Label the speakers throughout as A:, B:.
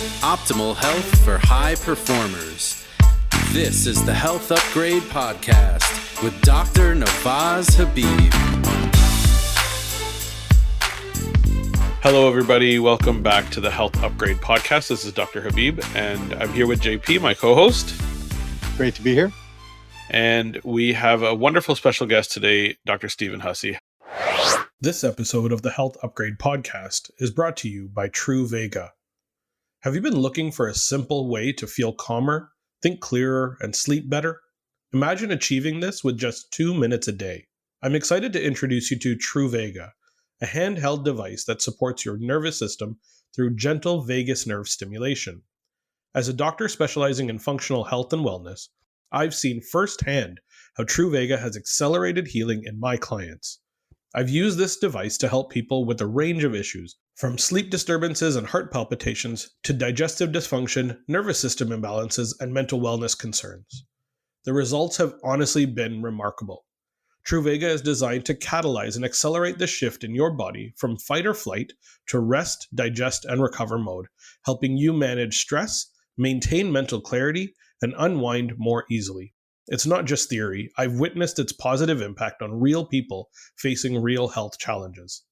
A: Optimal health for high performers. This is the Health Upgrade Podcast with Dr. Nawaz Habib.
B: Hello, everybody. Welcome back to the Health Upgrade Podcast. This is Dr. Habib, and I'm here with JP, my co-host.
C: Great to be here.
B: And we have a wonderful special guest today, Dr. Stephen Hussey. This episode of the Health Upgrade Podcast is brought to you by Truvaga. Have you been looking for a simple way to feel calmer, think clearer, and sleep better? Imagine achieving this with just 2 minutes a day. I'm excited to introduce you to Truvaga, a handheld device that supports your nervous system through gentle vagus nerve stimulation. As a doctor specializing in functional health and wellness, I've seen firsthand how Truvaga has accelerated healing in my clients. I've used this device to help people with a range of issues, from sleep disturbances and heart palpitations to digestive dysfunction, nervous system imbalances, and mental wellness concerns. The results have honestly been remarkable. Truvaga is designed to catalyze and accelerate the shift in your body from fight or flight to rest, digest, and recover mode, helping you manage stress, maintain mental clarity, and unwind more easily. It's not just theory. I've witnessed its positive impact on real people facing real health challenges.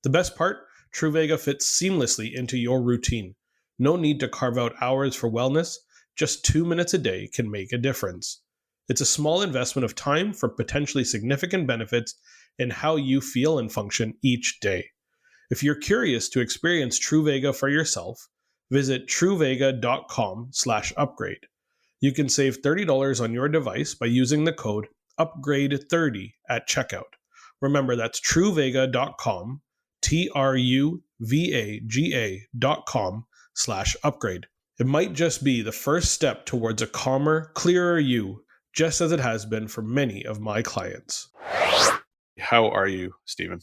B: The best part? Truvaga fits seamlessly into your routine. No need to carve out hours for wellness. Just 2 minutes a day can make a difference. It's a small investment of time for potentially significant benefits in how you feel and function each day. If you're curious to experience Truvaga for yourself, visit truvaga.com/upgrade. You can save $30 on your device by using the code UPGRADE30 at checkout. Remember, that's truvaga.com, truvaga.com/upgrade. It might just be the first step towards a calmer, clearer you, just as it has been for many of my clients. How are you, Stephen?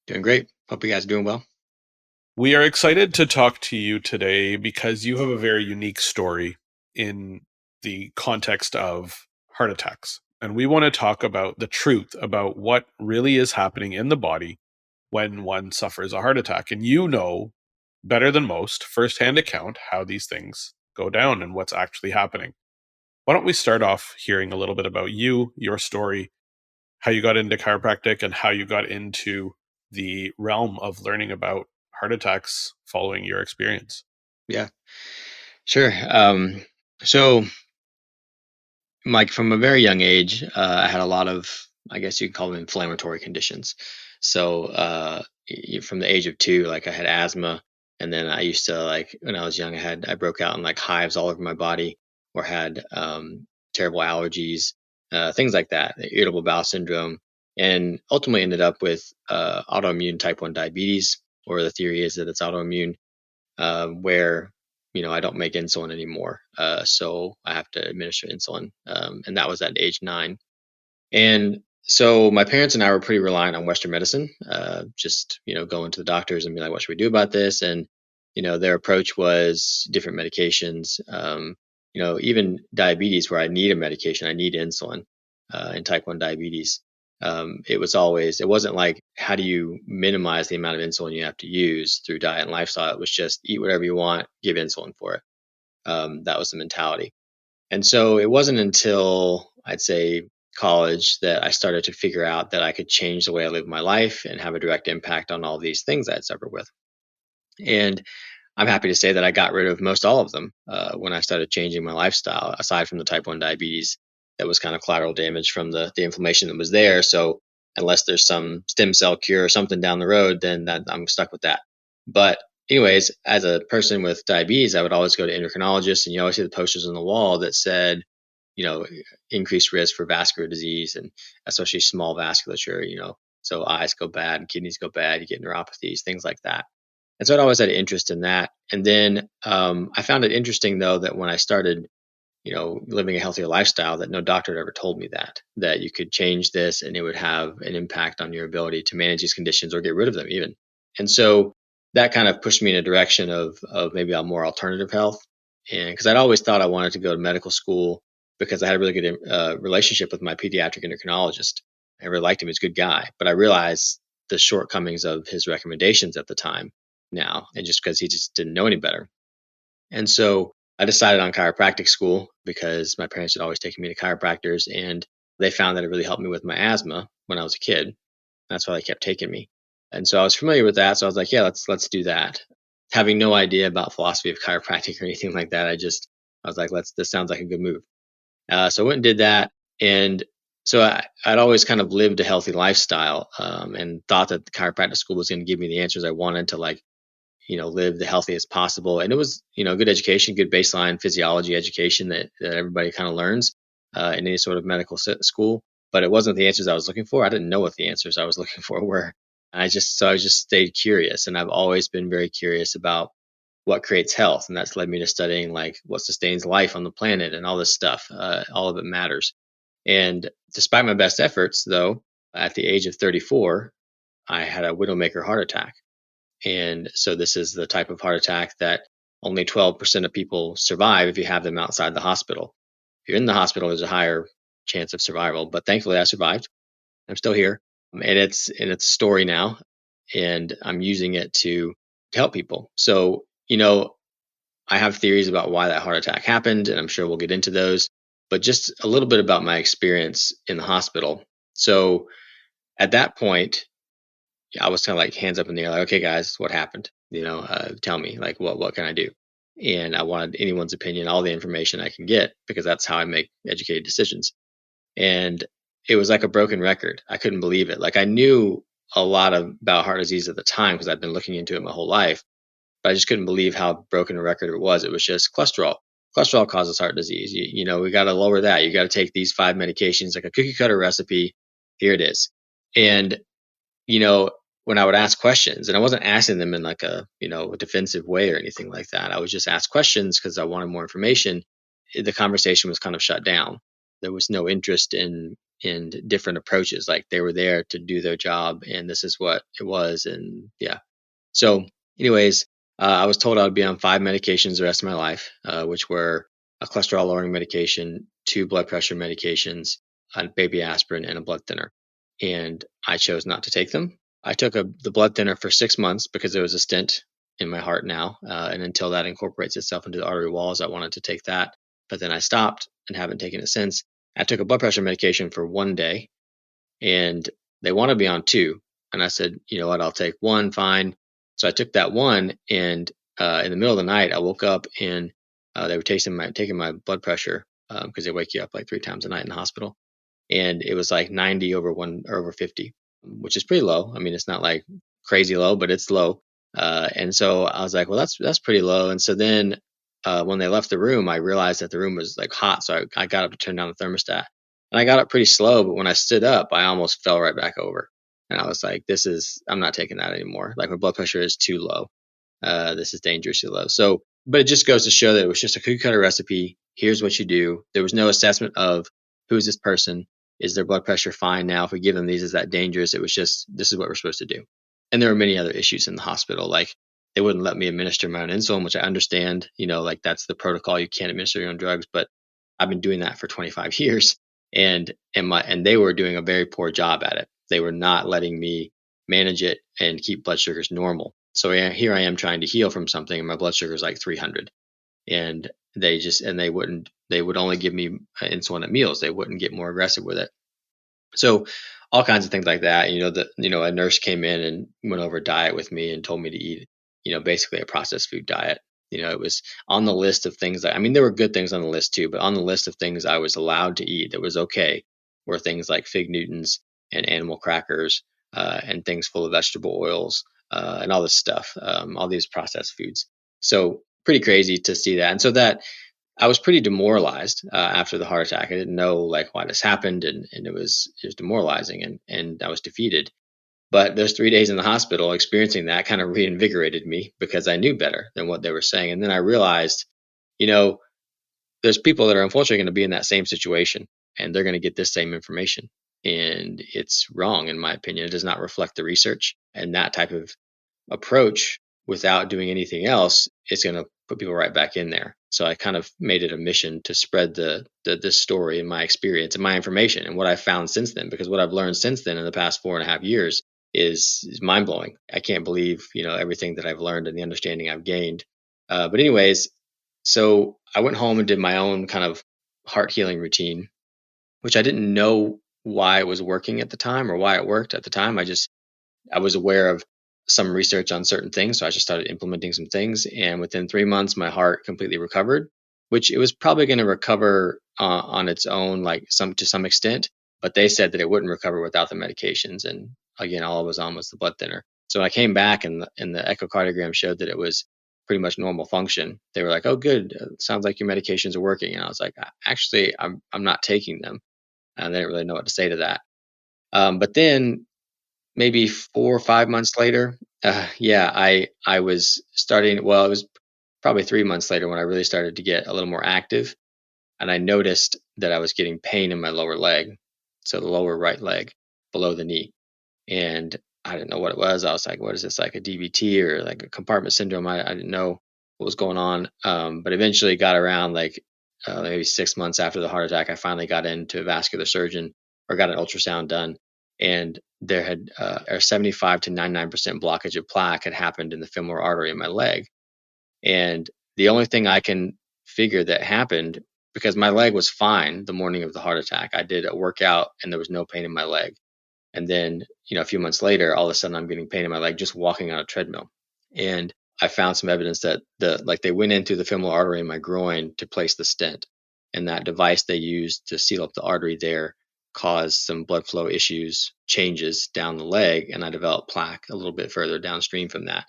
D: Doing great. Hope you guys are doing well.
B: We are excited to talk to you today because you have a very unique story in the context of heart attacks. And we want to talk about the truth about what really is happening in the body when one suffers a heart attack. And you know better than most, firsthand account, how these things go down and what's actually happening. Why don't we start off hearing a little bit about you, your story, how you got into chiropractic, and how you got into the realm of learning about heart attacks following your experience.
D: Yeah, sure. So, Mike, from a very young age, I had a lot of, I guess you could call them inflammatory conditions. So, from the age of 2, like I had asthma, and then I used to when I was young, I broke out in like hives all over my body, or had terrible allergies, things like that, irritable bowel syndrome, and ultimately ended up with autoimmune type 1 diabetes, or the theory is that it's autoimmune, where I don't make insulin anymore, so I have to administer insulin, and that was at age 9. And so my parents and I were pretty reliant on Western medicine, just going to the doctors and be like, "What should we do about this?" And their approach was different medications, even diabetes, where I need a medication, I need insulin, in type 1 diabetes. It wasn't like, how do you minimize the amount of insulin you have to use through diet and lifestyle? It was just eat whatever you want, give insulin for it. That was the mentality. And so it wasn't until, I'd say, college that I started to figure out that I could change the way I live my life and have a direct impact on all these things I'd suffered with. And I'm happy to say that I got rid of most all of them when I started changing my lifestyle, aside from the type 1 diabetes that was kind of collateral damage from the inflammation that was there. So unless there's some stem cell cure or something down the road, then I'm stuck with that. But anyways, as a person with diabetes, I would always go to endocrinologists, and you always see the posters on the wall that said, increased risk for vascular disease, and especially small vasculature, so eyes go bad, kidneys go bad, you get neuropathies, things like that. And so I'd always had an interest in that. And then I found it interesting, though, that when I started, living a healthier lifestyle, that no doctor had ever told me that you could change this and it would have an impact on your ability to manage these conditions or get rid of them even. And so that kind of pushed me in a direction of maybe a more alternative health. And because I'd always thought I wanted to go to medical school, because I had a really good relationship with my pediatric endocrinologist. I really liked him. He's a good guy. But I realized the shortcomings of his recommendations at the time now, and just because he just didn't know any better. And so I decided on chiropractic school because my parents had always taken me to chiropractors, and they found that it really helped me with my asthma when I was a kid. That's why they kept taking me. And so I was familiar with that. So I was like, yeah, let's do that. Having no idea about philosophy of chiropractic or anything like that, I was like, this sounds like a good move. So I went and did that. And so I'd always kind of lived a healthy lifestyle, and thought that the chiropractic school was going to give me the answers I wanted to, like, live the healthiest possible. And it was, good education, good baseline physiology education that everybody kind of learns in any sort of medical school. But it wasn't the answers I was looking for. I didn't know what the answers I was looking for were. I just stayed curious, and I've always been very curious about what creates health, and that's led me to studying like what sustains life on the planet and all this stuff. All of it matters. And despite my best efforts, though, at the age of 34, I had a widowmaker heart attack. And so this is the type of heart attack that only 12% of people survive if you have them outside the hospital. If you're in the hospital, there's a higher chance of survival. But thankfully, I survived. I'm still here, and it's a story now, and I'm using it to help people. So I have theories about why that heart attack happened, and I'm sure we'll get into those. But just a little bit about my experience in the hospital. So at that point, I was kind of like hands up in the air, like, okay, guys, what happened? Tell me, like, what can I do? And I wanted anyone's opinion, all the information I can get, because that's how I make educated decisions. And it was like a broken record. I couldn't believe it. Like, I knew a lot about heart disease at the time because I'd been looking into it my whole life, but I just couldn't believe how broken a record it was. It was just cholesterol. Cholesterol causes heart disease. We got to lower that. You got to take these 5 medications, like a cookie cutter recipe. Here it is. And you know, when I would ask questions, and I wasn't asking them in like a defensive way or anything like that. I would just ask questions because I wanted more information. The conversation was kind of shut down. There was no interest in different approaches. Like, they were there to do their job, and this is what it was. And yeah. So, anyways, I was told I would be on 5 medications the rest of my life, which were a cholesterol lowering medication, 2 blood pressure medications, a baby aspirin, and a blood thinner. And I chose not to take them. I took the blood thinner for 6 months because there was a stent in my heart now. And until that incorporates itself into the artery walls, I wanted to take that. But then I stopped and haven't taken it since. I took a blood pressure medication for 1 day, and they wanted me on 2. And I said, you know what, I'll take 1, fine. So I took that 1, and in the middle of the night, I woke up, and they were taking my blood pressure, because they wake you up like 3 times a night in the hospital, and it was like 90 over 1 or over 50, which is pretty low. I mean, it's not like crazy low, but it's low. And so I was like, well, that's pretty low. And so then when they left the room, I realized that the room was like hot, so I got up to turn down the thermostat, and I got up pretty slow. But when I stood up, I almost fell right back over, and I was like, I'm not taking that anymore. Like, my blood pressure is too low. This is dangerously low. So, but it just goes to show that it was just a cookie cutter recipe. Here's what you do. There was no assessment of who is this person. Is their blood pressure fine now? If we give them these, is that dangerous? It was just, this is what we're supposed to do. And there were many other issues in the hospital. Like, they wouldn't let me administer my own insulin, which I understand, like, that's the protocol. You can't administer your own drugs, but I've been doing that for 25 years, and they were doing a very poor job at it. They were not letting me manage it and keep blood sugars normal. So here I am trying to heal from something, and my blood sugar is like 300, and they would only give me insulin at meals. They wouldn't get more aggressive with it. So all kinds of things like that. A nurse came in and went over a diet with me and told me to eat, basically a processed food diet. It was on the list of things that, I mean, there were good things on the list too, but on the list of things I was allowed to eat that was okay were things like fig Newtons and animal crackers, and things full of vegetable oils, and all this stuff, all these processed foods. So pretty crazy to see that. And so that I was pretty demoralized after the heart attack. I didn't know like why this happened, and it was demoralizing, and I was defeated. But those 3 days in the hospital experiencing that kind of reinvigorated me because I knew better than what they were saying. And then I realized, you know, there's people that are unfortunately going to be in that same situation, and they're going to get this same information. And it's wrong, in my opinion. It does not reflect the research, and that type of approach without doing anything else, it's going to put people right back in there. So I kind of made it a mission to spread this story and my experience and my information and what I've found since then, because what I've learned since then in the past 4.5 years is mind blowing. I can't believe, everything that I've learned and the understanding I've gained. But anyways, So I went home and did my own kind of heart healing routine, which I didn't know why it was working at the time or why it worked at the time. I was aware of some research on certain things, so I just started implementing some things, and within 3 months, my heart completely recovered. Which it was probably going to recover on its own, like some to some extent, but they said that it wouldn't recover without the medications. And again, all I was on was the blood thinner. So when I came back and the echocardiogram showed that it was pretty much normal function, they were like, "Oh, good. Sounds like your medications are working." And I was like, Actually, I'm not taking them." And they didn't really know what to say to that. But then maybe 4 or 5 months later, yeah, I was starting. Well, it was probably 3 months later when I really started to get a little more active, and I noticed that I was getting pain in my lower leg, so the lower right leg below the knee. And I didn't know what it was. I was like, "What is this? Like a DVT or like a compartment syndrome?" I didn't know what was going on. But eventually got around like maybe 6 months after the heart attack, I finally got into a vascular surgeon or got an ultrasound done, and there had a 75 to 99% blockage of plaque had happened in the femoral artery in my leg. And the only thing I can figure that happened, because my leg was fine the morning of the heart attack. I did a workout and there was no pain in my leg. And then, a few months later, all of a sudden I'm getting pain in my leg just walking on a treadmill. And I found some evidence that they went into the femoral artery in my groin to place the stent. And that device they used to seal up the artery there caused some blood flow issues, changes down the leg. And I developed plaque a little bit further downstream from that.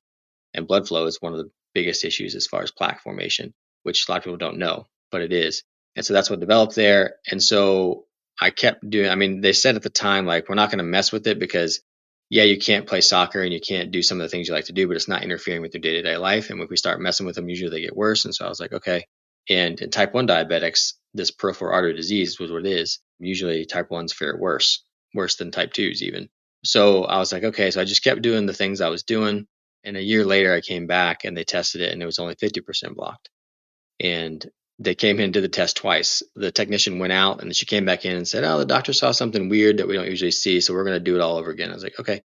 D: And blood flow is one of the biggest issues as far as plaque formation, which a lot of people don't know, but it is. And so that's what developed there. And so I kept doing, I mean, they said at the time, like, we're not going to mess with it because, yeah, you can't play soccer and you can't do some of the things you like to do, but it's not interfering with your day to day life. And if we start messing with them, usually they get worse. And so I was like, okay. And in type 1 diabetics, this peripheral artery disease was what it is. Usually type 1s fare worse than type 2s even. So I was like, okay. So I just kept doing the things I was doing. And a year later, I came back and they tested it and it was only 50% blocked. And they came in and did the test twice. The technician went out and then she came back in and said, "Oh, the doctor saw something weird that we don't usually see. So we're going to do it all over again." I was like, okay.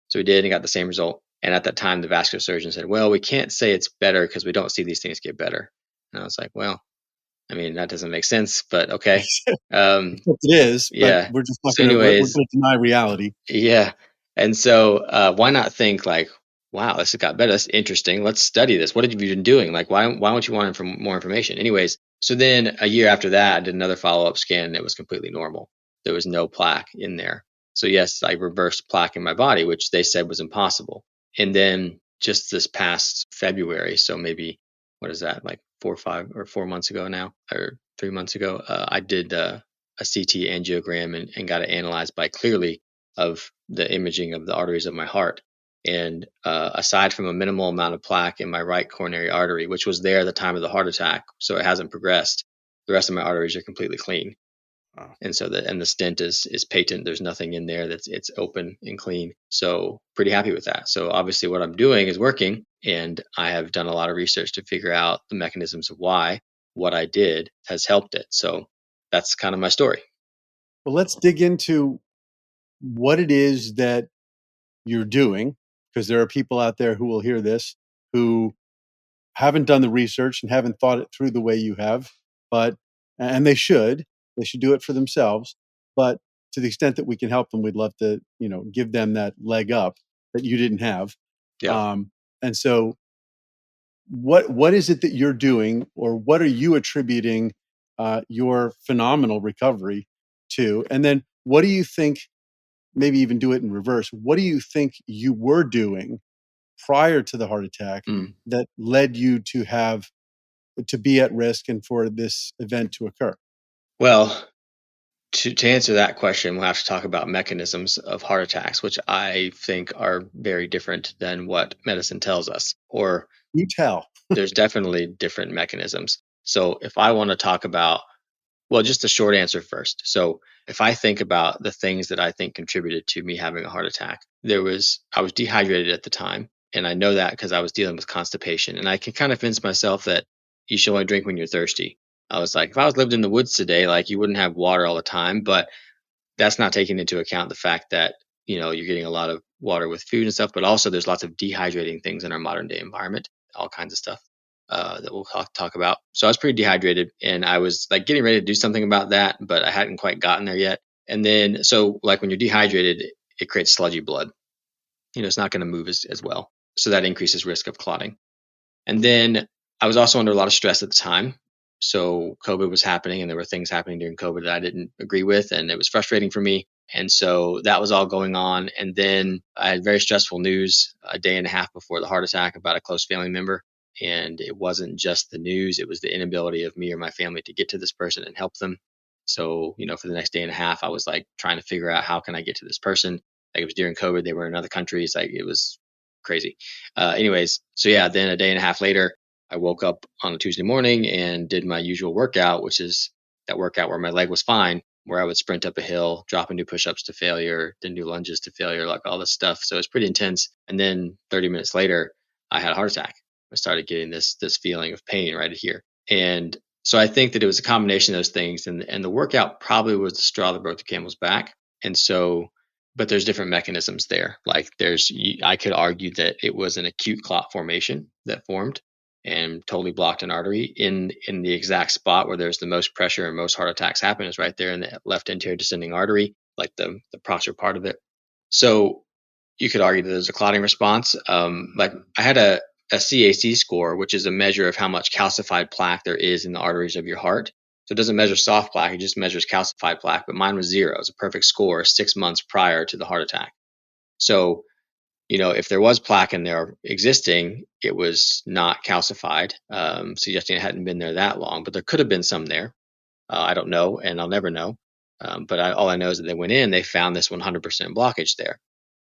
D: So we did and got the same result. And at that time, the vascular surgeon said, "Well, we can't say it's better because we don't see these things get better." And I was like, well, I mean, that doesn't make sense, but okay.
C: Except it is, but
D: Yeah.
C: we're just not
D: So,
C: gonna we're
D: anyways,
C: gonna deny reality.
D: yeah. And so, why not think like, wow, this has got better. That's interesting. Let's study this. What have you been doing? Like, why don't you want more information? Anyways, so then a year after that, I did another follow up scan and it was completely normal. There was no plaque in there. So yes, I reversed plaque in my body, which they said was impossible. And then just this past February, so maybe what is that, like 4 months ago now, or 3 months ago, I did a CT angiogram and got it analyzed by Clearly of the imaging of the arteries of my heart. And aside from a minimal amount of plaque in my right coronary artery, which was there at the time of the heart attack, so it hasn't progressed, the rest of my arteries are completely clean.
B: Wow.
D: And so the stent is patent. There's nothing in there it's open and clean. So pretty happy with that. So obviously what I'm doing is working, and I have done a lot of research to figure out the mechanisms of why what I did has helped it. So that's kind of my story.
C: Well, let's dig into what it is that you're doing, because there are people out there who will hear this who haven't done the research and haven't thought it through the way you have, but and they should do it for themselves. But to the extent that we can help them, we'd love to, give them that leg up that you didn't have.
D: Yeah.
C: And so what is it that you're doing, or what are you attributing your phenomenal recovery to? And then what do you think, maybe even do it in reverse, what do you think you were doing prior to the heart attack
D: Mm.
C: that led you to be at risk and for this event to occur?
D: Well, to answer that question, we'll have to talk about mechanisms of heart attacks, which I think are very different than what medicine tells us, or
C: You tell.
D: there's definitely different mechanisms. So if I want to talk about, well, just the short answer first. So if I think about the things that I think contributed to me having a heart attack, I was dehydrated at the time. And I know that because I was dealing with constipation. And I can kind of convince myself that you should only drink when you're thirsty. I was like, if I was lived in the woods today, like, you wouldn't have water all the time. But that's not taking into account the fact that, you're getting a lot of water with food and stuff, but also there's lots of dehydrating things in our modern day environment, all kinds of stuff. that we'll talk about. So I was pretty dehydrated, and I was like getting ready to do something about that, but I hadn't quite gotten there yet. And then, so like when you're dehydrated, it creates sludgy blood. It's not going to move as well. So that increases risk of clotting. And then I was also under a lot of stress at the time. So COVID was happening, and there were things happening during COVID that I didn't agree with, and it was frustrating for me. And so that was all going on. And then I had very stressful news a day and a half before the heart attack about a close family member. And it wasn't just the news, it was the inability of me or my family to get to this person and help them. So, for the next day and a half, I was like trying to figure out how can I get to this person. Like, it was during COVID, they were in other countries. Like, it was crazy. Anyways, so yeah, then a day and a half later, I woke up on a Tuesday morning and did my usual workout, which is that workout where my leg was fine, where I would sprint up a hill, drop and do push-ups to failure, then do lunges to failure, like all this stuff. So it's pretty intense. And then 30 minutes later, I had a heart attack. I started getting this feeling of pain right here. And so I think that it was a combination of those things. And the workout probably was the straw that broke the camel's back. And so, but there's different mechanisms there. Like I could argue that it was an acute clot formation that formed and totally blocked an artery in the exact spot where there's the most pressure and most heart attacks happen, is right there in the left anterior descending artery, like the posterior part of it. So you could argue that there's a clotting response. Like I had a CAC score, which is a measure of how much calcified plaque there is in the arteries of your heart. So it doesn't measure soft plaque, it just measures calcified plaque, but mine was 0. It was a perfect score 6 months prior to the heart attack. So, if there was plaque in there existing, it was not calcified, suggesting it hadn't been there that long, but there could have been some there. I don't know, and I'll never know. But all I know is that they went in, they found this 100% blockage there.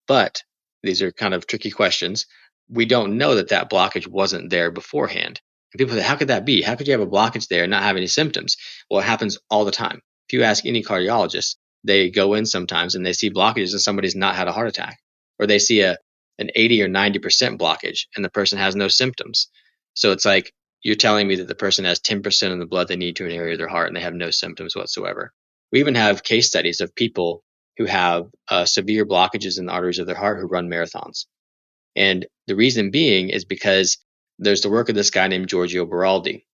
D: But these are kind of tricky questions. We don't know that blockage wasn't there beforehand. And people say, how could that be? How could you have a blockage there and not have any symptoms? Well, it happens all the time. If you ask any cardiologist, they go in sometimes and they see blockages and somebody's not had a heart attack, or they see an 80 or 90% blockage and the person has no symptoms. So it's like, you're telling me that the person has 10% of the blood they need to an area of their heart and they have no symptoms whatsoever. We even have case studies of people who have severe blockages in the arteries of their heart who run marathons. And the reason being is because there's the work of this guy named Giorgio Beraldi.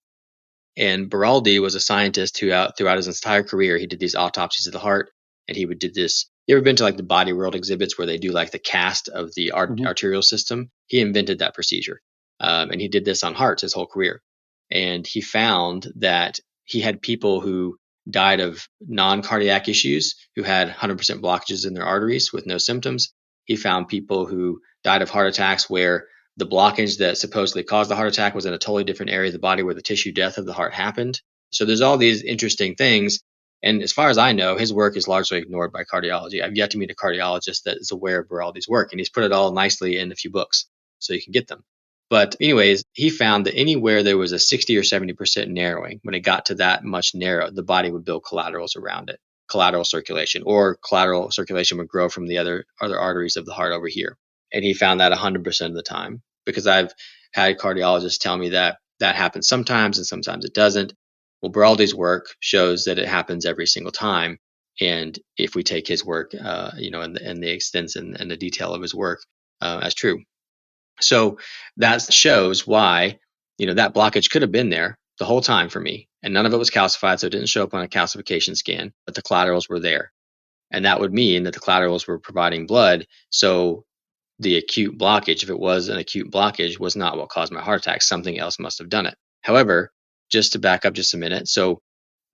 D: And Beraldi was a scientist who throughout his entire career, he did these autopsies of the heart, and he would do this. You ever been to like the Body World exhibits where they do like the cast of the arterial system? He invented that procedure. And he did this on hearts his whole career. And he found that he had people who died of non-cardiac issues who had 100% blockages in their arteries with no symptoms. He found people who died of heart attacks where the blockage that supposedly caused the heart attack was in a totally different area of the body where the tissue death of the heart happened. So there's all these interesting things. And as far as I know, his work is largely ignored by cardiology. I've yet to meet a cardiologist that is aware of Beraldi's work, and he's put it all nicely in a few books so you can get them. But anyways, he found that anywhere there was a 60 or 70% narrowing, when it got to that much narrow, the body would build collaterals around it, collateral circulation, or collateral circulation would grow from the other arteries of the heart over here. And he found that 100% of the time, because I've had cardiologists tell me that happens sometimes and sometimes it doesn't. Well, Beraldi's work shows that it happens every single time. And if we take his work, and the extent and the detail of his work as true. So that shows why, that blockage could have been there the whole time for me. And none of it was calcified, so it didn't show up on a calcification scan, but the collaterals were there. And that would mean that the collaterals were providing blood. So the acute blockage, if it was an acute blockage, was not what caused my heart attack. Something else must have done it. However, just to back up just a minute, so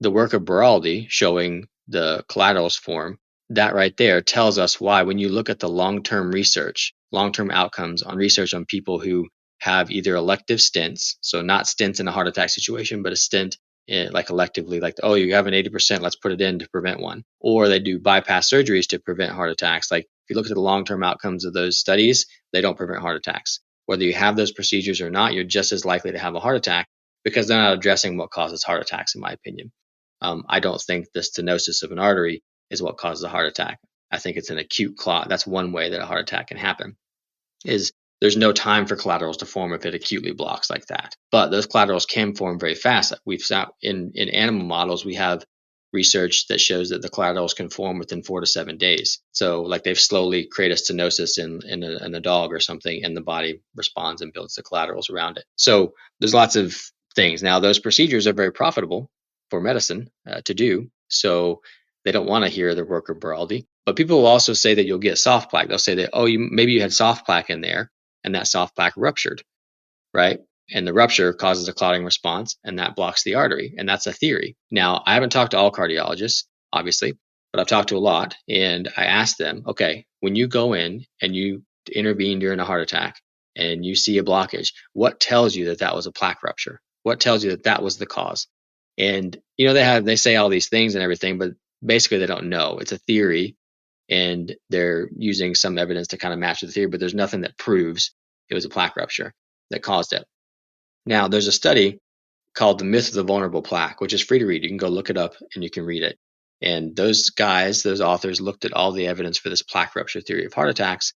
D: the work of Beraldi showing the collaterals form, that right there tells us why, when you look at the long-term research, long-term outcomes on research on people who have either elective stents, so not stents in a heart attack situation, but a stent like electively, like, oh, you have an 80%, let's put it in to prevent one. Or they do bypass surgeries to prevent heart attacks. Like, if you look at the long-term outcomes of those studies, they don't prevent heart attacks. Whether you have those procedures or not, you're just as likely to have a heart attack because they're not addressing what causes heart attacks, in my opinion. I don't think the stenosis of an artery is what causes a heart attack. I think it's an acute clot. That's one way that a heart attack can happen, is there's no time for collaterals to form if it acutely blocks like that. But those collaterals can form very fast. We've found in animal models, we have research that shows that the collaterals can form within 4 to 7 days. So like they've slowly created a stenosis in a dog or something, and the body responds and builds the collaterals around it. So there's lots of things. Now those procedures are very profitable for medicine to do. So they don't want to hear the work of Baraldi. But people will also say that you'll get soft plaque. They'll say that, oh, maybe you had soft plaque in there and that soft plaque ruptured, right? And the rupture causes a clotting response and that blocks the artery. And that's a theory. Now, I haven't talked to all cardiologists, obviously, but I've talked to a lot. And I asked them, okay, when you go in and you intervene during a heart attack and you see a blockage, what tells you that that was a plaque rupture? What tells you that that was the cause? And, they say all these things and everything, but basically they don't know. It's a theory and they're using some evidence to kind of match the theory, but there's nothing that proves it was a plaque rupture that caused it. Now, there's a study called The Myth of the Vulnerable Plaque, which is free to read. You can go look it up and you can read it. And those authors looked at all the evidence for this plaque rupture theory of heart attacks,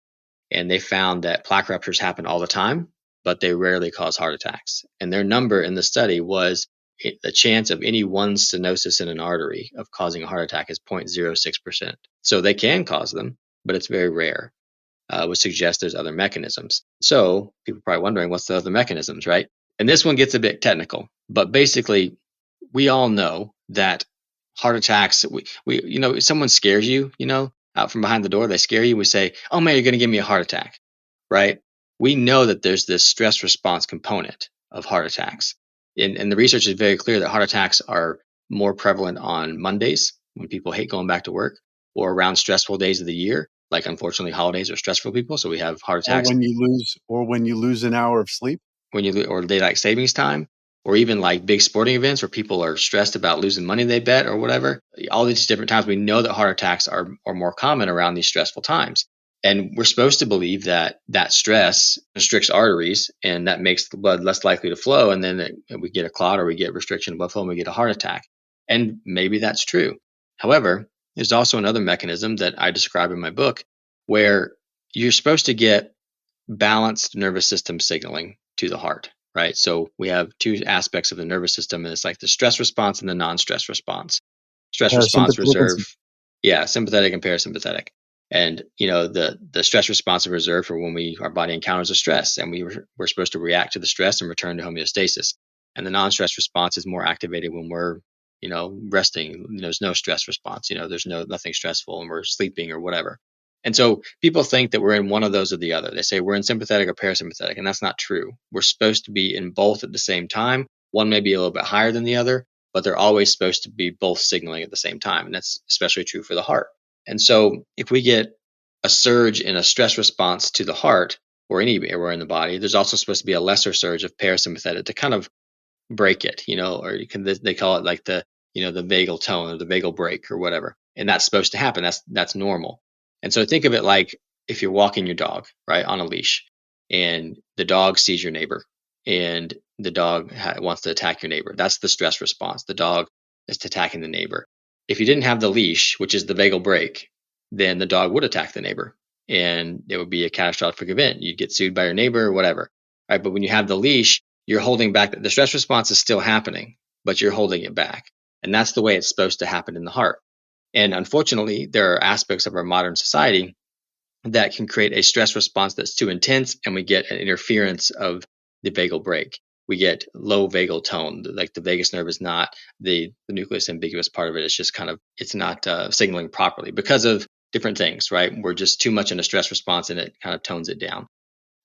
D: and they found that plaque ruptures happen all the time, but they rarely cause heart attacks. And their number in the study was the chance of any one stenosis in an artery of causing a heart attack is 0.06%. So they can cause them, but it's very rare. Would suggest there's other mechanisms. So people are probably wondering what's the other mechanisms, right? And this one gets a bit technical, but basically we all know that heart attacks, if someone scares you, out from behind the door, they scare you. We say, oh man, you're going to give me a heart attack, right? We know that there's this stress response component of heart attacks. And the research is very clear that heart attacks are more prevalent on Mondays when people hate going back to work, or around stressful days of the year. Like, unfortunately, holidays are stressful for people, so we have heart attacks.
C: Or when you lose an hour of sleep.
D: Or daylight savings time, or even like big sporting events where people are stressed about losing money they bet or whatever. All these different times, we know that heart attacks are more common around these stressful times. And we're supposed to believe that stress restricts arteries and that makes the blood less likely to flow. And then we get a clot or we get restriction of blood flow and we get a heart attack. And maybe that's true. However, there's also another mechanism that I describe in my book where you're supposed to get balanced nervous system signaling to the heart, right? So we have two aspects of the nervous system, and it's like the stress response and the non-stress response. Stress response reserve, sympathetic and parasympathetic. And the stress response is reserved for when our body encounters a stress, and we're supposed to react to the stress and return to homeostasis. And the non-stress response is more activated when we're resting. There's no stress response. There's nothing stressful, and we're sleeping or whatever. And so people think that we're in one of those or the other. They say we're in sympathetic or parasympathetic, and that's not true. We're supposed to be in both at the same time. One may be a little bit higher than the other, but they're always supposed to be both signaling at the same time. And that's especially true for the heart. And so if we get a surge in a stress response to the heart or anywhere in the body, there's also supposed to be a lesser surge of parasympathetic to kind of break it, or they call it like the vagal tone or the vagal break or whatever. And that's supposed to happen. That's normal. And so think of it like if you're walking your dog, right, on a leash, and the dog sees your neighbor and the dog wants to attack your neighbor. That's the stress response. The dog is attacking the neighbor. If you didn't have the leash, which is the vagal break, then the dog would attack the neighbor and it would be a catastrophic event. You'd get sued by your neighbor or whatever, right? But when you have the leash, you're holding back. The stress response is still happening, but you're holding it back. And that's the way it's supposed to happen in the heart. And unfortunately, there are aspects of our modern society that can create a stress response that's too intense, and we get an interference of the vagal break. We get low vagal tone, like the vagus nerve is not the nucleus ambiguous part of it. It's just it's not signaling properly because of different things, right? We're just too much in a stress response and it kind of tones it down.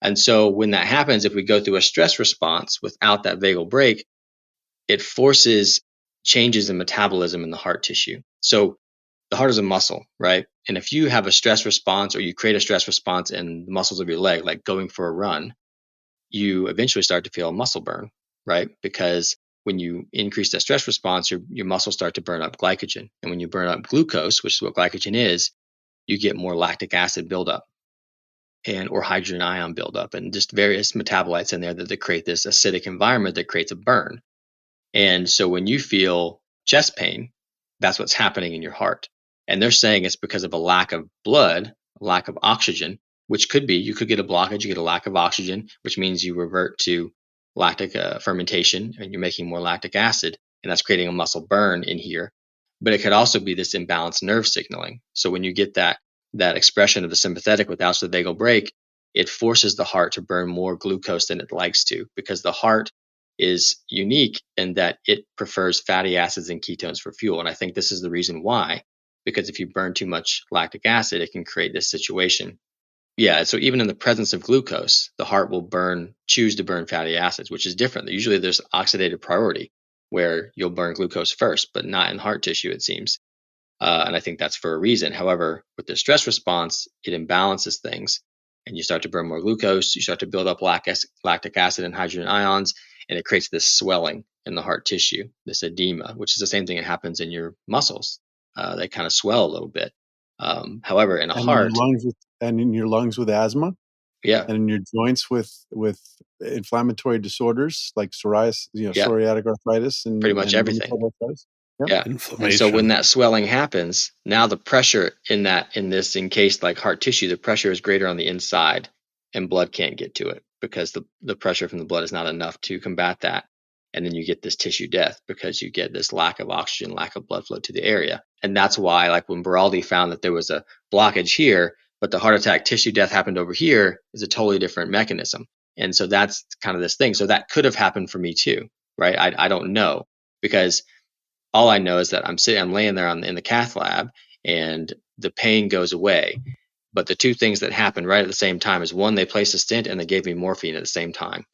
D: And so when that happens, if we go through a stress response without that vagal break, it forces changes in metabolism in the heart tissue. So the heart is a muscle, right? And if you have a stress response or you create a stress response in the muscles of your leg, like going for a run, you eventually start to feel a muscle burn, right? Because when you increase that stress response, your muscles start to burn up glycogen. And when you burn up glucose, which is what glycogen is, you get more lactic acid buildup or hydrogen ion buildup and just various metabolites in there that create this acidic environment that creates a burn. And so when you feel chest pain, that's what's happening in your heart. And they're saying it's because of a lack of blood, a lack of oxygen, which could be, you could get a blockage, you get a lack of oxygen, which means you revert to lactic fermentation and you're making more lactic acid, and that's creating a muscle burn in here. but it could also be this imbalanced nerve signaling. So when you get that expression of the sympathetic without the vagal brake, it forces the heart to burn more glucose than it likes to, because the heart is unique in that it prefers fatty acids and ketones for fuel. And I think this is the reason why, because if you burn too much lactic acid, it can create this situation. Yeah, so even in the presence of glucose, the heart will choose to burn fatty acids, which is different. Usually there's oxidative priority where you'll burn glucose first, but not in heart tissue, it seems. And I think that's for a reason. However, with the stress response, it imbalances things and you start to burn more glucose. You start to build up lactic acid and hydrogen ions, and it creates this swelling in the heart tissue, this edema, which is the same thing that happens in your muscles. They kind of swell a little bit. However, in a
C: And in your
D: heart,
C: lungs with asthma,
D: yeah,
C: and in your joints with inflammatory disorders like
D: yeah,
C: psoriatic arthritis
D: pretty much
C: and
D: everything.
C: rheumatoid arthritis. Yep.
D: Yeah. And so when
B: Inflammation.
D: that swelling happens, now the pressure in this encased like heart tissue, the pressure is greater on the inside and blood can't get to it because the pressure from the blood is not enough to combat that. And then you get this tissue death because you get this lack of oxygen, lack of blood flow to the area. And that's why, like when Baraldi found that there was a blockage here, but the heart attack tissue death happened over here, is a totally different mechanism. And so that's kind of this thing. So that could have happened for me too, right? I don't know, because all I know is that I'm laying there in the cath lab, and the pain goes away. But the two things that happened right at the same time is, one, they placed a stent and they gave me morphine at the same time.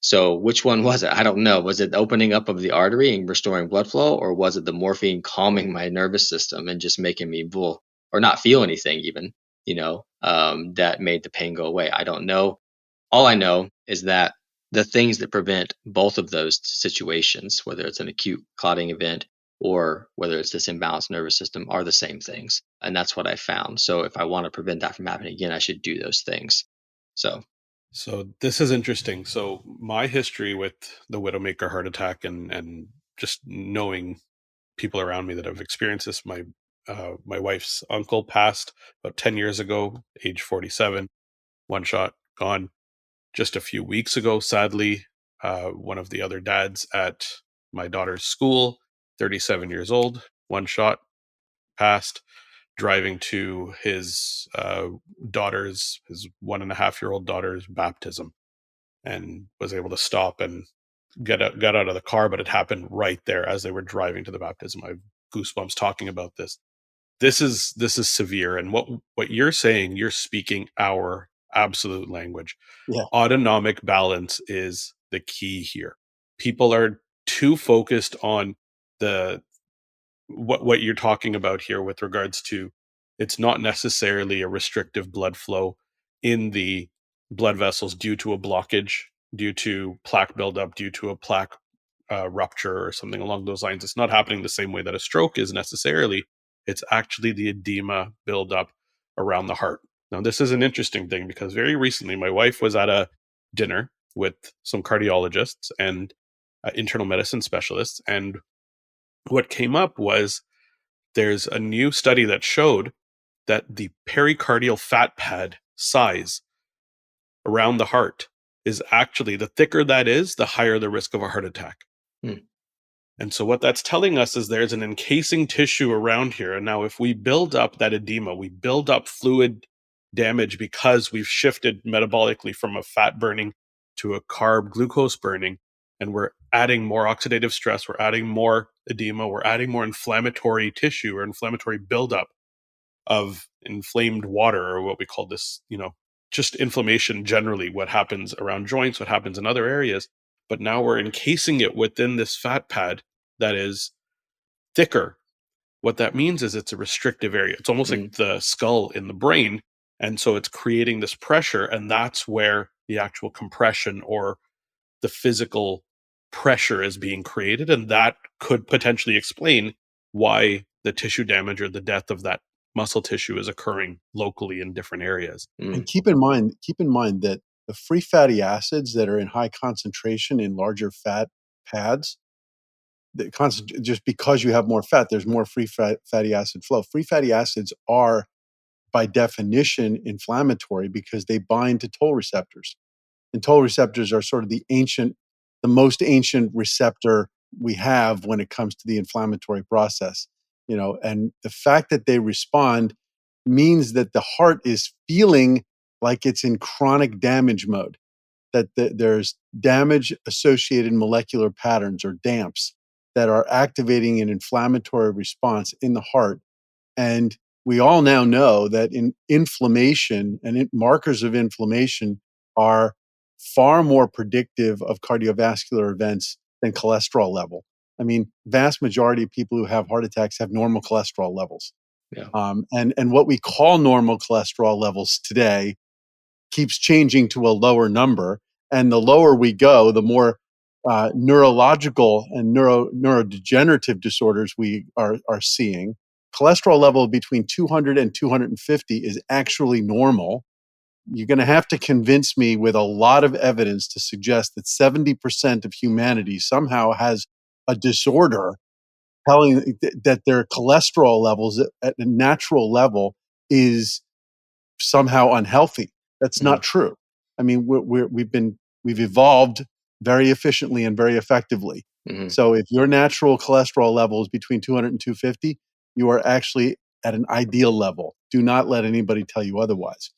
D: So which one was it? I don't know. Was it the opening up of the artery and restoring blood flow, or was it the morphine calming my nervous system and just making me or not feel anything even, that made the pain go away? I don't know. All I know is that the things that prevent both of those situations, whether it's an acute clotting event or whether it's this imbalanced nervous system, are the same things. And that's what I found. So if I want to prevent that from happening again, I should do those things.
B: So this is interesting. So my history with the widowmaker heart attack and just knowing people around me that have experienced this, my wife's uncle passed about 10 years ago, age 47, one shot, gone. Just a few weeks ago, sadly, one of the other dads at my daughter's school, 37 years old, one shot, passed, driving to his his 1.5-year-old daughter's baptism, and was able to stop and got out of the car, but it happened right there as they were driving to the baptism. I have goosebumps talking about this. This is severe, and what you're saying, you're speaking our absolute language.
C: Yeah.
B: Autonomic balance is the key here. People are too focused on the what you're talking about here with regards to, it's not necessarily a restrictive blood flow in the blood vessels due to a blockage, due to plaque buildup, due to a plaque rupture or something along those lines. It's not happening the same way that a stroke is necessarily. It's actually the edema buildup around the heart. Now, this is an interesting thing because very recently my wife was at a dinner with some cardiologists and internal medicine specialists, and what came up was there's a new study that showed that the pericardial fat pad size around the heart is actually, the thicker that is, the higher the risk of a heart attack.
D: Hmm.
B: And so what that's telling us is there's an encasing tissue around here. And now if we build up that edema, we build up fluid damage because we've shifted metabolically from a fat burning to a carb glucose burning, and we're adding more oxidative stress, we're adding more edema, we're adding more inflammatory tissue or inflammatory buildup of inflamed water, or what we call this, just inflammation generally, what happens around joints, what happens in other areas. But now we're encasing it within this fat pad that is thicker. What that means is it's a restrictive area. It's almost like the skull in the brain. And so it's creating this pressure, and that's where the actual compression or the physical pressure is being created. And that could potentially explain why the tissue damage or the death of that muscle tissue is occurring locally in different areas.
C: And keep in mind that the free fatty acids that are in high concentration in larger fat pads, just because you have more fat, there's more free fatty acid flow. Free fatty acids are, by definition, inflammatory because they bind to toll receptors. And toll receptors are sort of the most ancient receptor we have when it comes to the inflammatory process. And the fact that they respond means that the heart is feeling like it's in chronic damage mode, that there's damage associated molecular patterns or DAMPs that are activating an inflammatory response in the heart. And we all now know that in inflammation and markers of inflammation are far more predictive of cardiovascular events than cholesterol level. I mean, vast majority of people who have heart attacks have normal cholesterol levels.
D: Yeah.
C: And what we call normal cholesterol levels today keeps changing to a lower number. And the lower we go, the more neurological and neurodegenerative disorders we are seeing. Cholesterol level between 200 and 250 is actually normal. You're going to have to convince me with a lot of evidence to suggest that 70% of humanity somehow has a disorder telling that their cholesterol levels at a natural level is somehow unhealthy. That's
D: Mhm.
C: not true. I mean, we've evolved very efficiently and very effectively.
D: Mhm.
C: So if your natural cholesterol level is between 200 and 250, you are actually at an ideal level. Do not let anybody tell you otherwise.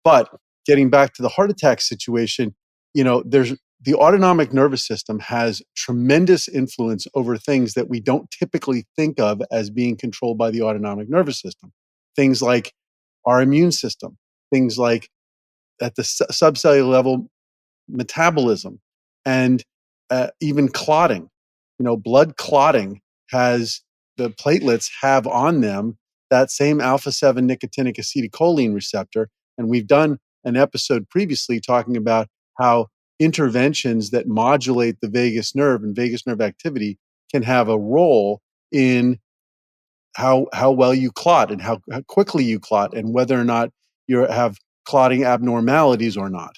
C: But getting back to the heart attack situation, there's the autonomic nervous system has tremendous influence over things that we don't typically think of as being controlled by the autonomic nervous system. Things like our immune system, things like at the subcellular level, metabolism, and even clotting. Blood clotting has the platelets have on them that same alpha 7 nicotinic acetylcholine receptor. And we've done an episode previously talking about how interventions that modulate the vagus nerve and vagus nerve activity can have a role in how well you clot and how quickly you clot and whether or not you have clotting abnormalities or not.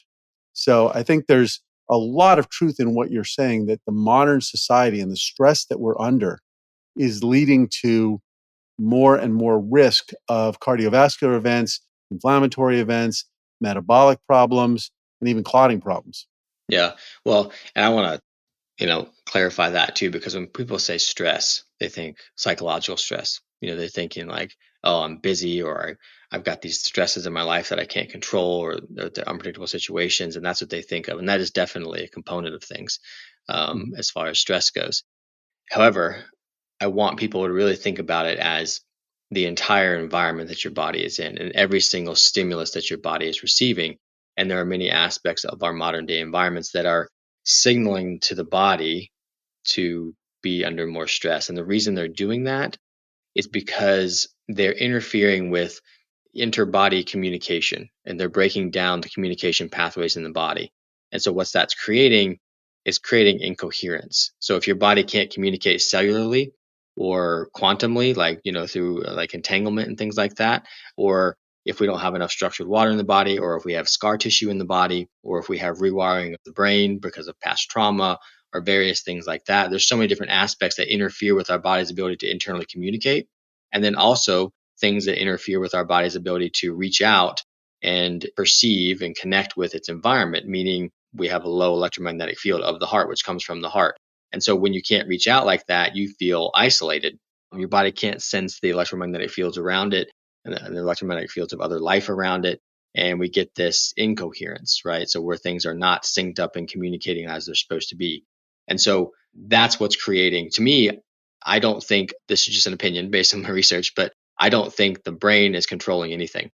C: So I think there's a lot of truth in what you're saying, that the modern society and the stress that we're under is leading to more and more risk of cardiovascular events, inflammatory events, metabolic problems, and even clotting problems.
D: Yeah. Well, and I want to clarify that too, because when people say stress, they think psychological stress. They're thinking like, oh, I'm busy, or I've got these stresses in my life that I can't control, or the unpredictable situations. And that's what they think of. And that is definitely a component of things
C: Mhm.
D: as far as stress goes. However, I want people to really think about it as the entire environment that your body is in and every single stimulus that your body is receiving. And there are many aspects of our modern day environments that are signaling to the body to be under more stress. And the reason they're doing that is because they're interfering with interbody communication, and they're breaking down the communication pathways in the body. And so what's that's creating is creating incoherence. So if your body can't communicate cellularly or quantumly, like, through like entanglement and things like that, or if we don't have enough structured water in the body, or if we have scar tissue in the body, or if we have rewiring of the brain because of past trauma or various things like that, there's so many different aspects that interfere with our body's ability to internally communicate. And then also things that interfere with our body's ability to reach out and perceive and connect with its environment, meaning we have a low electromagnetic field of the heart, which comes from the heart. And so when you can't reach out like that, you feel isolated. Your body can't sense the electromagnetic fields around it and the electromagnetic fields of other life around it. And we get this incoherence, right? So where things are not synced up and communicating as they're supposed to be. And so that's what's creating, to me, I don't think, this is just an opinion based on my research, but I don't think the brain is controlling anything.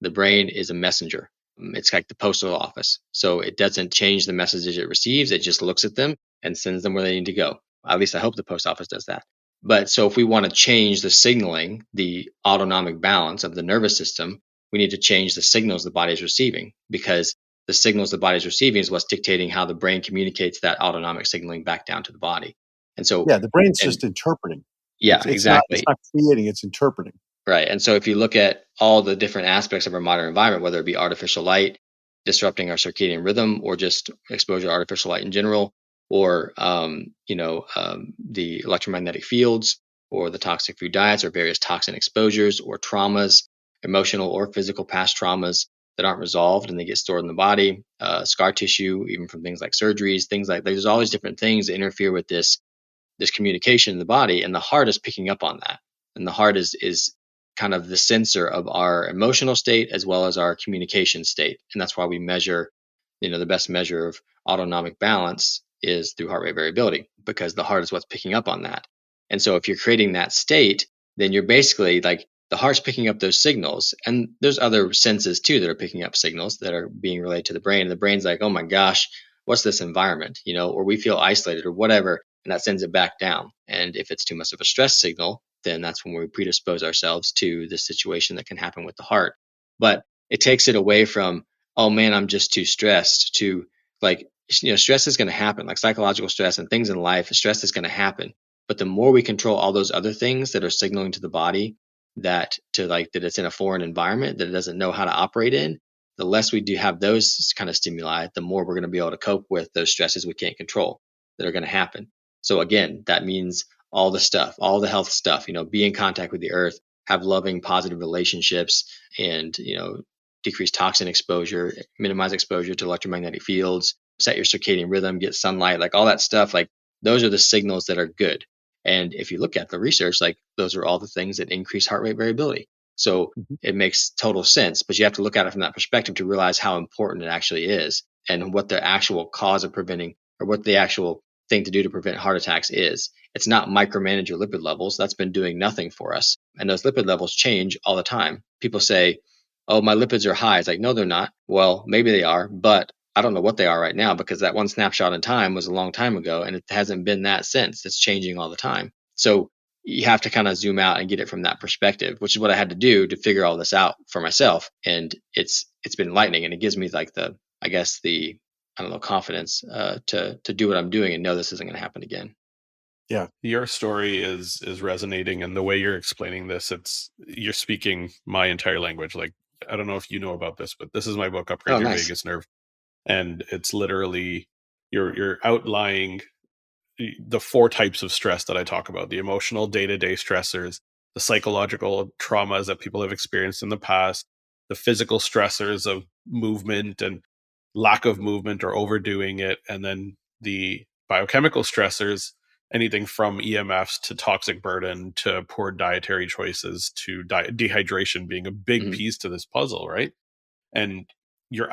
D: The brain is a messenger. It's like the postal office. So it doesn't change the messages it receives. It just looks at them and sends them where they need to go. At least I hope the post office does that. But so if we want to change the signaling, the autonomic balance of the nervous system, we need to change the signals the body is receiving, because the signals the body is receiving is what's dictating how the brain communicates that autonomic signaling back down to the body. And so,
C: Yeah, the brain's
D: and
C: just interpreting.
D: yeah,
C: It's
D: exactly.
C: not creating, it's interpreting.
D: Right. And so if you look at all the different aspects of our modern environment, whether it be artificial light disrupting our circadian rhythm, or just exposure to artificial light in general, or the electromagnetic fields, or the toxic food diets, or various toxin exposures, or traumas, emotional or physical past traumas that aren't resolved and they get stored in the body, scar tissue, even from things like surgeries, things like, there's all these different things that interfere with this communication in the body, and the heart is picking up on that. And the heart is kind of the sensor of our emotional state as well as our communication state. And that's why we measure, the best measure of autonomic balance is through heart rate variability, because the heart is what's picking up on that. And so if you're creating that state, then you're basically like the heart's picking up those signals. And there's other senses too that are picking up signals that are being relayed to the brain. And the brain's like, oh my gosh, what's this environment? Or we feel isolated or whatever. And that sends it back down. And if it's too much of a stress signal, then that's when we predispose ourselves to the situation that can happen with the heart. But it takes it away from, oh man, I'm just too stressed, to like, stress is going to happen, like psychological stress and things in life. Stress is going to happen. But the more we control all those other things that are signaling to the body that it's in a foreign environment that it doesn't know how to operate in, the less we do have those kind of stimuli, the more we're going to be able to cope with those stresses we can't control that are going to happen. So again, that means all the stuff, all the health stuff, be in contact with the earth, have loving, positive relationships, and, decrease toxin exposure, minimize exposure to electromagnetic fields, set your circadian rhythm, get sunlight, like all that stuff. Like those are the signals that are good. And if you look at the research, like those are all the things that increase heart rate variability. So it makes total sense, but you have to look at it from that perspective to realize how important it actually is and what the actual cause of preventing, or what the actual thing to do to prevent heart attacks is. It's not micromanage your lipid levels. That's been doing nothing for us. And those lipid levels change all the time. People say, oh, my lipids are high. It's like, no, they're not. Well, maybe they are, but I don't know what they are right now, because that one snapshot in time was a long time ago and it hasn't been that since. It's changing all the time. So you have to kind of zoom out and get it from that perspective, which is what I had to do to figure all this out for myself. And it's been enlightening, and it gives me like the I don't know, confidence to do what I'm doing and know this isn't going to happen again.
B: Yeah, your story is resonating, and the way you're explaining this, you're speaking my entire language. Like, I don't know if you know about this, but this is my book, Upgrade
D: Oh,
B: Your
D: nice.
B: Vagus Nerve, and it's literally you're outlining the 4 types of stress that I talk about: the emotional day-to-day stressors, the psychological traumas that people have experienced in the past, the physical stressors of movement and lack of movement or overdoing it, and then the biochemical stressors, anything from EMFs to toxic burden to poor dietary choices to dehydration being a big
D: Mm-hmm.
B: piece to this puzzle, right? And you're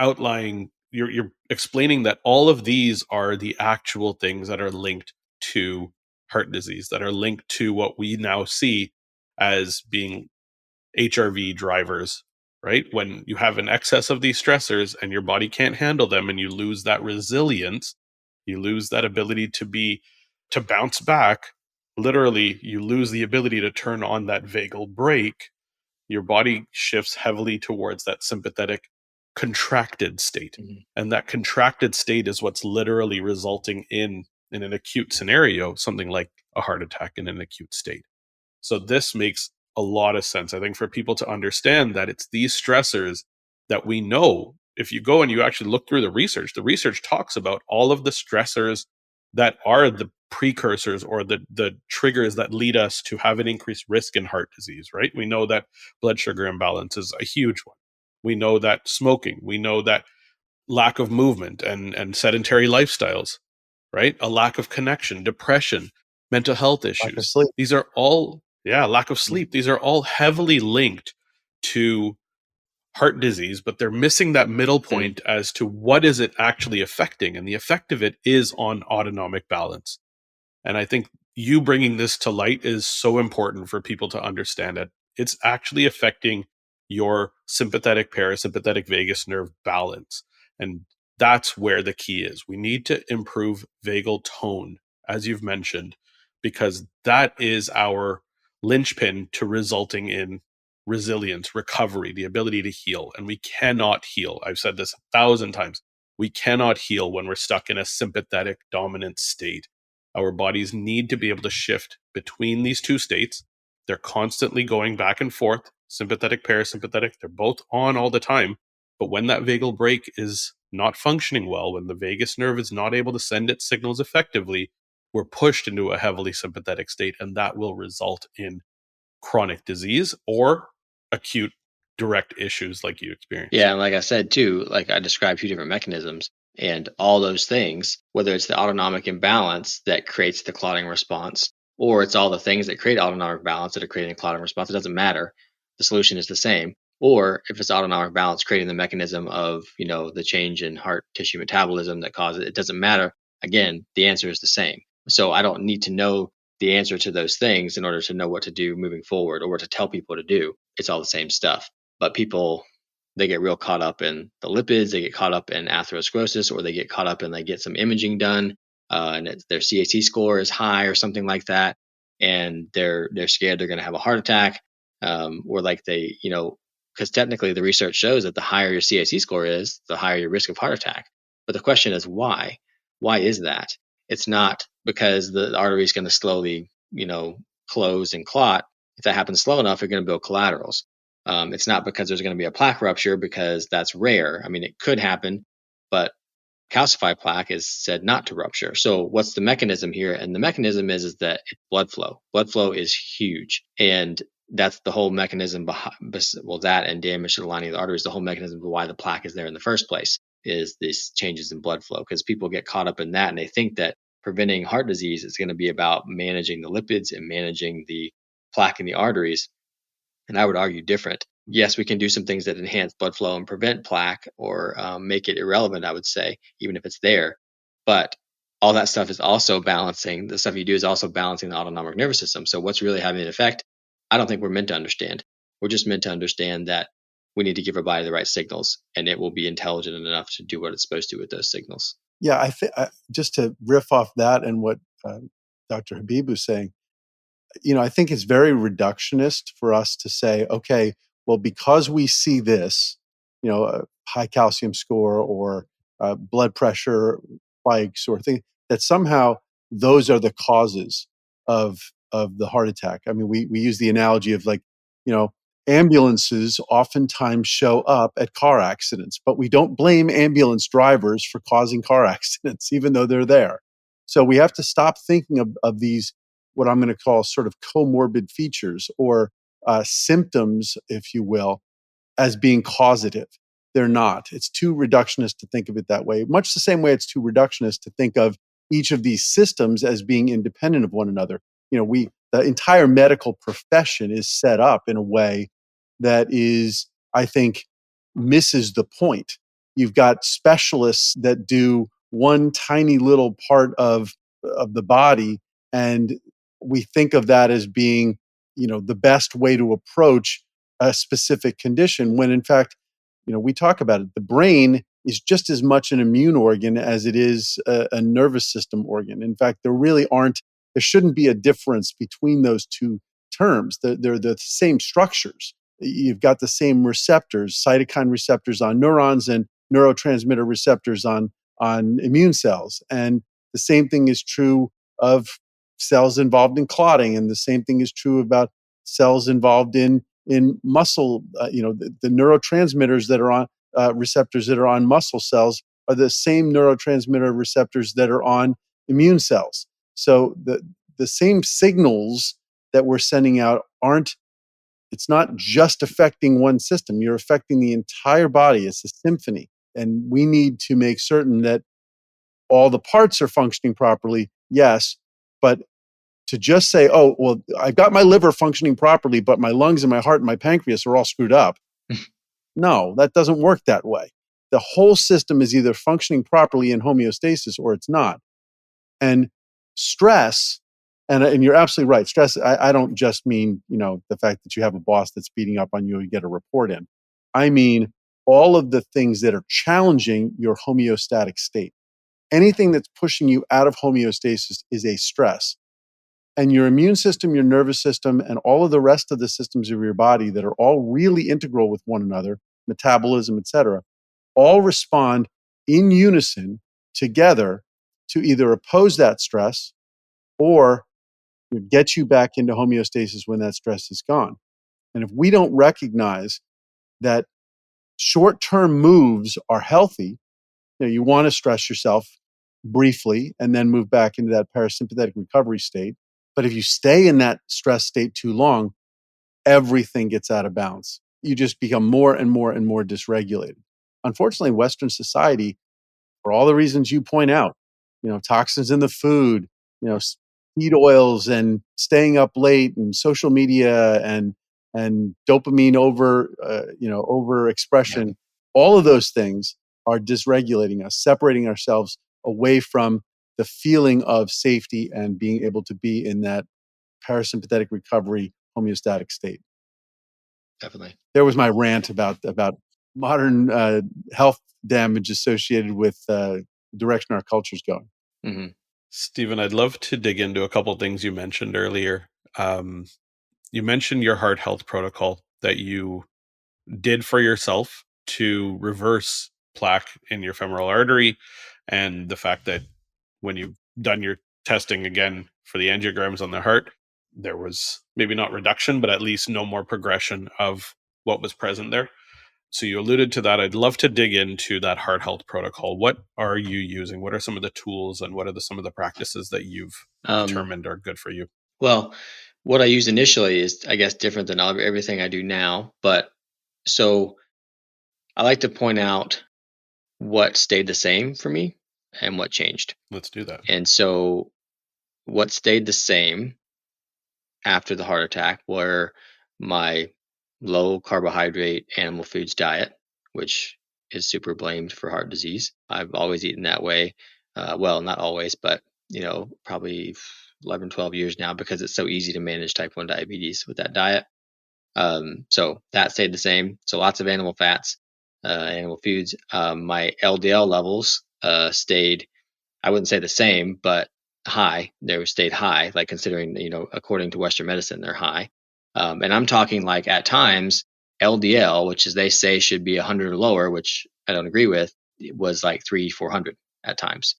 B: explaining that all of these are the actual things that are linked to heart disease, that are linked to what we now see as being HRV drivers, right? When you have an excess of these stressors and your body can't handle them, and you lose that resilience, you lose that ability to bounce back. Literally, you lose the ability to turn on that vagal brake. Your body shifts heavily towards that sympathetic contracted state.
D: Mm-hmm.
B: And that contracted state is what's literally resulting in an acute scenario, something like a heart attack in an acute state. So this makes a lot of sense, I think, for people to understand that it's these stressors that we know. If you go and you actually look through the research talks about all of the stressors that are the precursors or the triggers that lead us to have an increased risk in heart disease, right? We know that blood sugar imbalance is a huge one. We know that smoking, we know that lack of movement and sedentary lifestyles, right? A lack of connection, depression, mental health
C: Lack of
B: issues.
C: sleep.
B: These are all, lack of sleep. These are all heavily linked to heart disease, but they're missing that middle point as to what is it actually affecting. And the effect of it is on autonomic balance. And I think you bringing this to light is so important for people to understand it. It's actually affecting your sympathetic parasympathetic vagus nerve balance. And that's where the key is. We need to improve vagal tone, as you've mentioned, because that is our linchpin to resulting in resilience, recovery, the ability to heal. And we cannot heal. I've said this 1,000 times. We cannot heal when we're stuck in a sympathetic dominant state. Our bodies need to be able to shift between these 2 states. They're constantly going back and forth, sympathetic, parasympathetic. They're both on all the time. But when that vagal brake is not functioning well, when the vagus nerve is not able to send its signals effectively, we're pushed into a heavily sympathetic state, and that will result in chronic disease or acute direct issues like you experienced.
D: Yeah, and like I said too, like I described 2 different mechanisms, and all those things, whether it's the autonomic imbalance that creates the clotting response, or it's all the things that create autonomic balance that are creating a clotting response. It doesn't matter. The solution is the same. Or if it's autonomic balance creating the mechanism of, the change in heart tissue metabolism that causes it, it doesn't matter. Again, the answer is the same. So I don't need to know the answer to those things in order to know what to do moving forward or what to tell people to do. It's all the same stuff. But people, they get real caught up in the lipids, they get caught up in atherosclerosis, or they get caught up and they get some imaging done, and their CAC score is high or something like that, and they're scared they're going to have a heart attack, or like because technically the research shows that the higher your CAC score is, the higher your risk of heart attack. But the question is why? Why is that? It's not because the artery is going to slowly, close and clot. If that happens slow enough, you're going to build collaterals. It's not because there's going to be a plaque rupture, because that's rare. I mean, it could happen, but calcified plaque is said not to rupture. So what's the mechanism here? And the mechanism is that it's blood flow. Blood flow is huge. And that's the whole mechanism behind, that and damage to the lining of the arteries, the whole mechanism of why the plaque is there in the first place is these changes in blood flow, because people get caught up in that and they think that preventing heart disease is going to be about managing the lipids and managing the plaque in the arteries. And I would argue different. Yes, we can do some things that enhance blood flow and prevent plaque, or make it irrelevant, I would say, even if it's there. But all that stuff is also balancing. The stuff you do is also balancing the autonomic nervous system. So what's really having an effect? I don't think we're meant to understand. We're just meant to understand that we need to give our body the right signals, and it will be intelligent enough to do what it's supposed to with those signals.
C: Yeah, I think just to riff off that and what Dr. Habib was saying, I think it's very reductionist for us to say, okay, well, because we see this, a high calcium score or blood pressure spikes or things, that somehow those are the causes of the heart attack. I mean, we use the analogy of ambulances oftentimes show up at car accidents, but we don't blame ambulance drivers for causing car accidents, even though they're there. So we have to stop thinking of these, what I'm going to call sort of comorbid features or symptoms, if you will, as being causative. They're not. It's too reductionist to think of it that way. Much the same way it's too reductionist to think of each of these systems as being independent of one another. The entire medical profession is set up in a way that is, I think, misses the point. You've got specialists that do one tiny little part of the body, and we think of that as being, the best way to approach a specific condition, when in fact, we talk about it. The brain is just as much an immune organ as it is a nervous system organ. In fact, there shouldn't be a difference between those two terms. They're the same structures. You've got the same receptors, cytokine receptors on neurons and neurotransmitter receptors on immune cells. And the same thing is true of cells involved in clotting, and the same thing is true about cells involved in muscle. The neurotransmitters that are on receptors that are on muscle cells are the same neurotransmitter receptors that are on immune cells. So the same signals that we're sending out it's not just affecting one system. You're affecting the entire body. It's a symphony. And we need to make certain that all the parts are functioning properly, yes, but to just say, oh, well, I've got my liver functioning properly, but my lungs and my heart and my pancreas are all screwed up. No, that doesn't work that way. The whole system is either functioning properly in homeostasis or it's not. And stress, and you're absolutely right, stress, I don't just mean, the fact that you have a boss that's beating up on you and you get a report in. I mean all of the things that are challenging your homeostatic state. Anything that's pushing you out of homeostasis is a stress. And your immune system, your nervous system, and all of the rest of the systems of your body that are all really integral with one another, metabolism, etc., all respond in unison together to either oppose that stress or get you back into homeostasis when that stress is gone. And if we don't recognize that short-term moves are healthy, you want to stress yourself briefly and then move back into that parasympathetic recovery state. But if you stay in that stress state too long, everything gets out of balance. You just become more and more and more dysregulated. Unfortunately, Western society, for all the reasons you point out, toxins in the food, seed oils and staying up late and social media and dopamine over expression, all of those things are dysregulating us, separating ourselves away from the feeling of safety and being able to be in that parasympathetic recovery homeostatic state.
D: Definitely.
C: There was my rant about modern health damage associated with direction our culture's going.
D: Mm-hmm.
B: Stephen, I'd love to dig into a couple of things you mentioned earlier. You mentioned your heart health protocol that you did for yourself to reverse plaque in your femoral artery, and the fact that when you've done your testing again for the angiograms on the heart, there was maybe not reduction, but at least no more progression of what was present there. So you alluded to that. I'd love to dig into that heart health protocol. What are you using? What are some of the tools and what are some of the practices that you've determined are good for you?
D: Well, what I used initially is, I guess, different than everything I do now. But so I like to point out what stayed the same for me and what changed.
B: Let's do that.
D: And so what stayed the same after the heart attack were my low carbohydrate animal foods diet, which is super blamed for heart disease. I've always eaten that way. Well, not always, but probably 11, 12 years now, because it's so easy to manage type 1 diabetes with that diet. So that stayed the same. So lots of animal fats, animal foods. My LDL levels stayed, I wouldn't say the same, but high. They stayed high, like considering, according to Western medicine, they're high. And I'm talking like at times LDL, which is they say should be 100 or lower, which I don't agree with, it was like 300-400 at times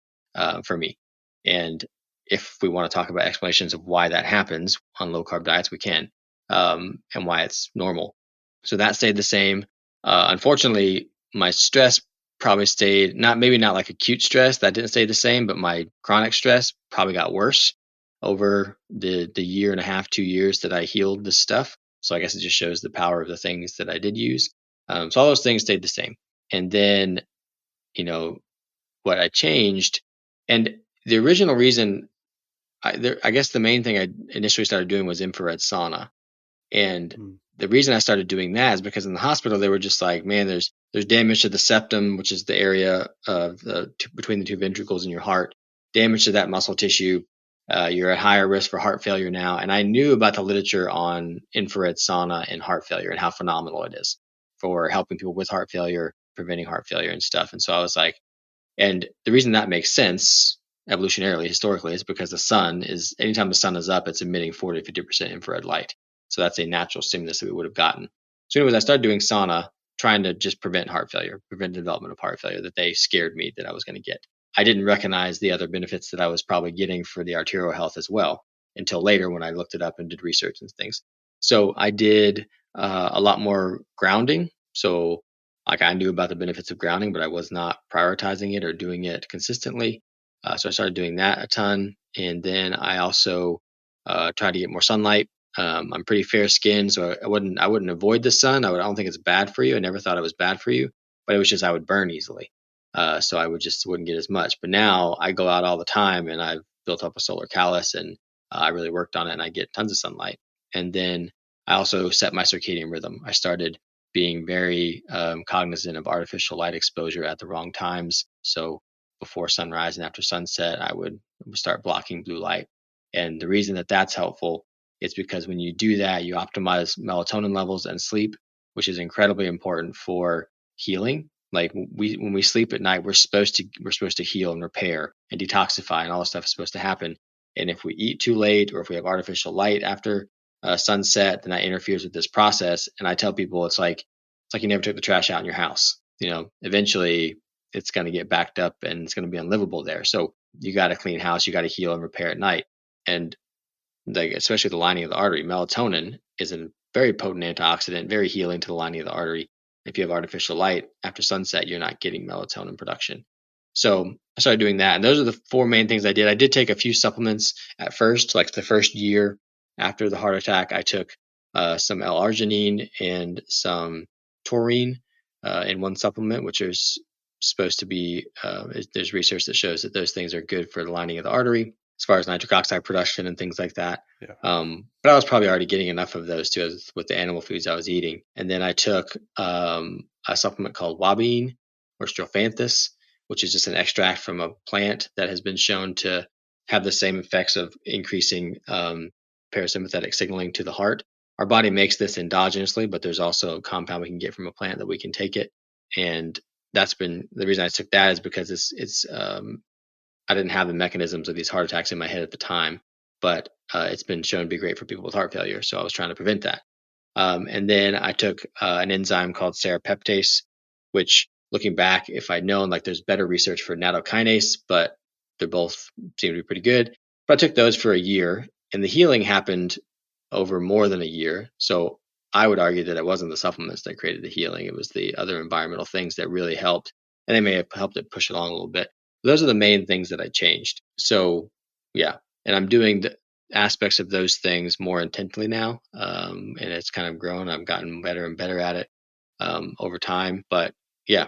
D: for me. And if we want to talk about explanations of why that happens on low carb diets, we can, and why it's normal. So that stayed the same. Unfortunately, my stress probably stayed, maybe not like acute stress, that didn't stay the same, but my chronic stress probably got worse over the year and a half, 2 years that I healed this stuff. So I guess it just shows the power of the things that I did use. So all those things stayed the same. And then, what I changed, and the original reason, I guess the main thing I initially started doing was infrared sauna. And the reason I started doing that is because in the hospital, they were just like, man, there's damage to the septum, which is the area of between the two ventricles in your heart, damage to that muscle tissue. You're at higher risk for heart failure now. And I knew about the literature on infrared sauna and heart failure and how phenomenal it is for helping people with heart failure, preventing heart failure and stuff. And so I was like, and the reason that makes sense evolutionarily, historically, is because anytime the sun is up, it's emitting 40 to 50% infrared light. So that's a natural stimulus that we would have gotten. So anyways, I started doing sauna, trying to just prevent heart failure, prevent the development of heart failure that they scared me that I was going to get. I didn't recognize the other benefits that I was probably getting for the arterial health as well until later when I looked it up and did research and things. So I did a lot more grounding. So like I knew about the benefits of grounding, but I was not prioritizing it or doing it consistently. So I started doing that a ton. And then I also tried to get more sunlight. I'm pretty fair skinned, so I wouldn't avoid the sun. I don't think it's bad for you. I never thought it was bad for you, but it was just I would burn easily. So I wouldn't get as much. But now I go out all the time, and I've built up a solar callus, and I really worked on it, and I get tons of sunlight. And then I also set my circadian rhythm. I started being very cognizant of artificial light exposure at the wrong times. So before sunrise and after sunset, I would start blocking blue light. And the reason that that's helpful is because when you do that, you optimize melatonin levels and sleep, which is incredibly important for healing. Like when we sleep at night, we're supposed to heal and repair and detoxify, and all this stuff is supposed to happen. And if we eat too late, or if we have artificial light after sunset, then that interferes with this process. And I tell people it's like you never took the trash out in your house. Eventually it's going to get backed up and it's going to be unlivable there. So you got to clean house, you got to heal and repair at night. And especially the lining of the artery, melatonin is a very potent antioxidant, very healing to the lining of the artery. If you have artificial light after sunset, you're not getting melatonin production. So I started doing that. And those are the four main things I did. I did take a few supplements at first, like the first year after the heart attack. I took some L-arginine and some taurine in one supplement, which is supposed to be, there's research that shows that those things are good for the lining of the artery. as far as nitric oxide production and things like that.
B: Yeah.
D: But I was probably already getting enough of those too with the animal foods I was eating. And then I took a supplement called wabein or strophanthus, which is just an extract from a plant that has been shown to have the same effects of increasing parasympathetic signaling to the heart. Our body makes this endogenously, but there's also a compound we can get from a plant that we can take it. And that's been the reason I took that is because it's I didn't have the mechanisms of these heart attacks in my head at the time, but it's been shown to be great for people with heart failure. So I was trying to prevent that. And then I took an enzyme called serrapeptase, which looking back, if I'd known, like there's better research for nattokinase, but they're both seem to be pretty good. But I took those for a year, and the healing happened over more than a year. So I would argue that it wasn't the supplements that created the healing; it was the other environmental things that really helped, and they may have helped it push it along a little bit. Those are the main things that I changed. So yeah, and I'm doing the aspects of those things more intently now, and it's kind of grown. I've gotten better and better at it over time. But yeah,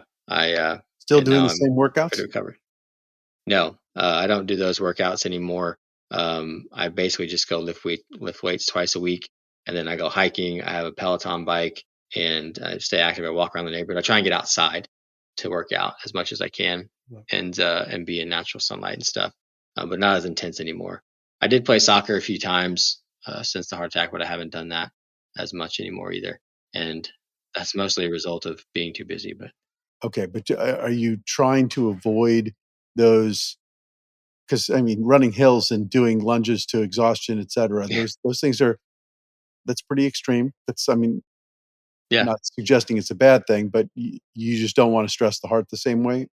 C: Still
D: and
C: doing
D: now
C: the
D: I'm
C: same
D: pretty
C: workouts?
D: recovered. No, I don't do those workouts anymore. I basically just go lift weights twice a week, and then I go hiking. I have a Peloton bike, and I stay active. I walk around the neighborhood. I try and get outside to work out as much as I can, and be in natural sunlight and stuff, but not as intense anymore. I did play soccer a few times since the heart attack, but I haven't done that as much anymore either. And that's mostly a result of being too busy. But
C: Okay, but are you trying to avoid those? Because I mean, running hills and doing lunges to exhaustion, et cetera,
D: yeah,
C: those things are that's pretty extreme. That's I mean,
D: yeah.
C: not suggesting it's a bad thing, but you just don't want to stress the heart the same way.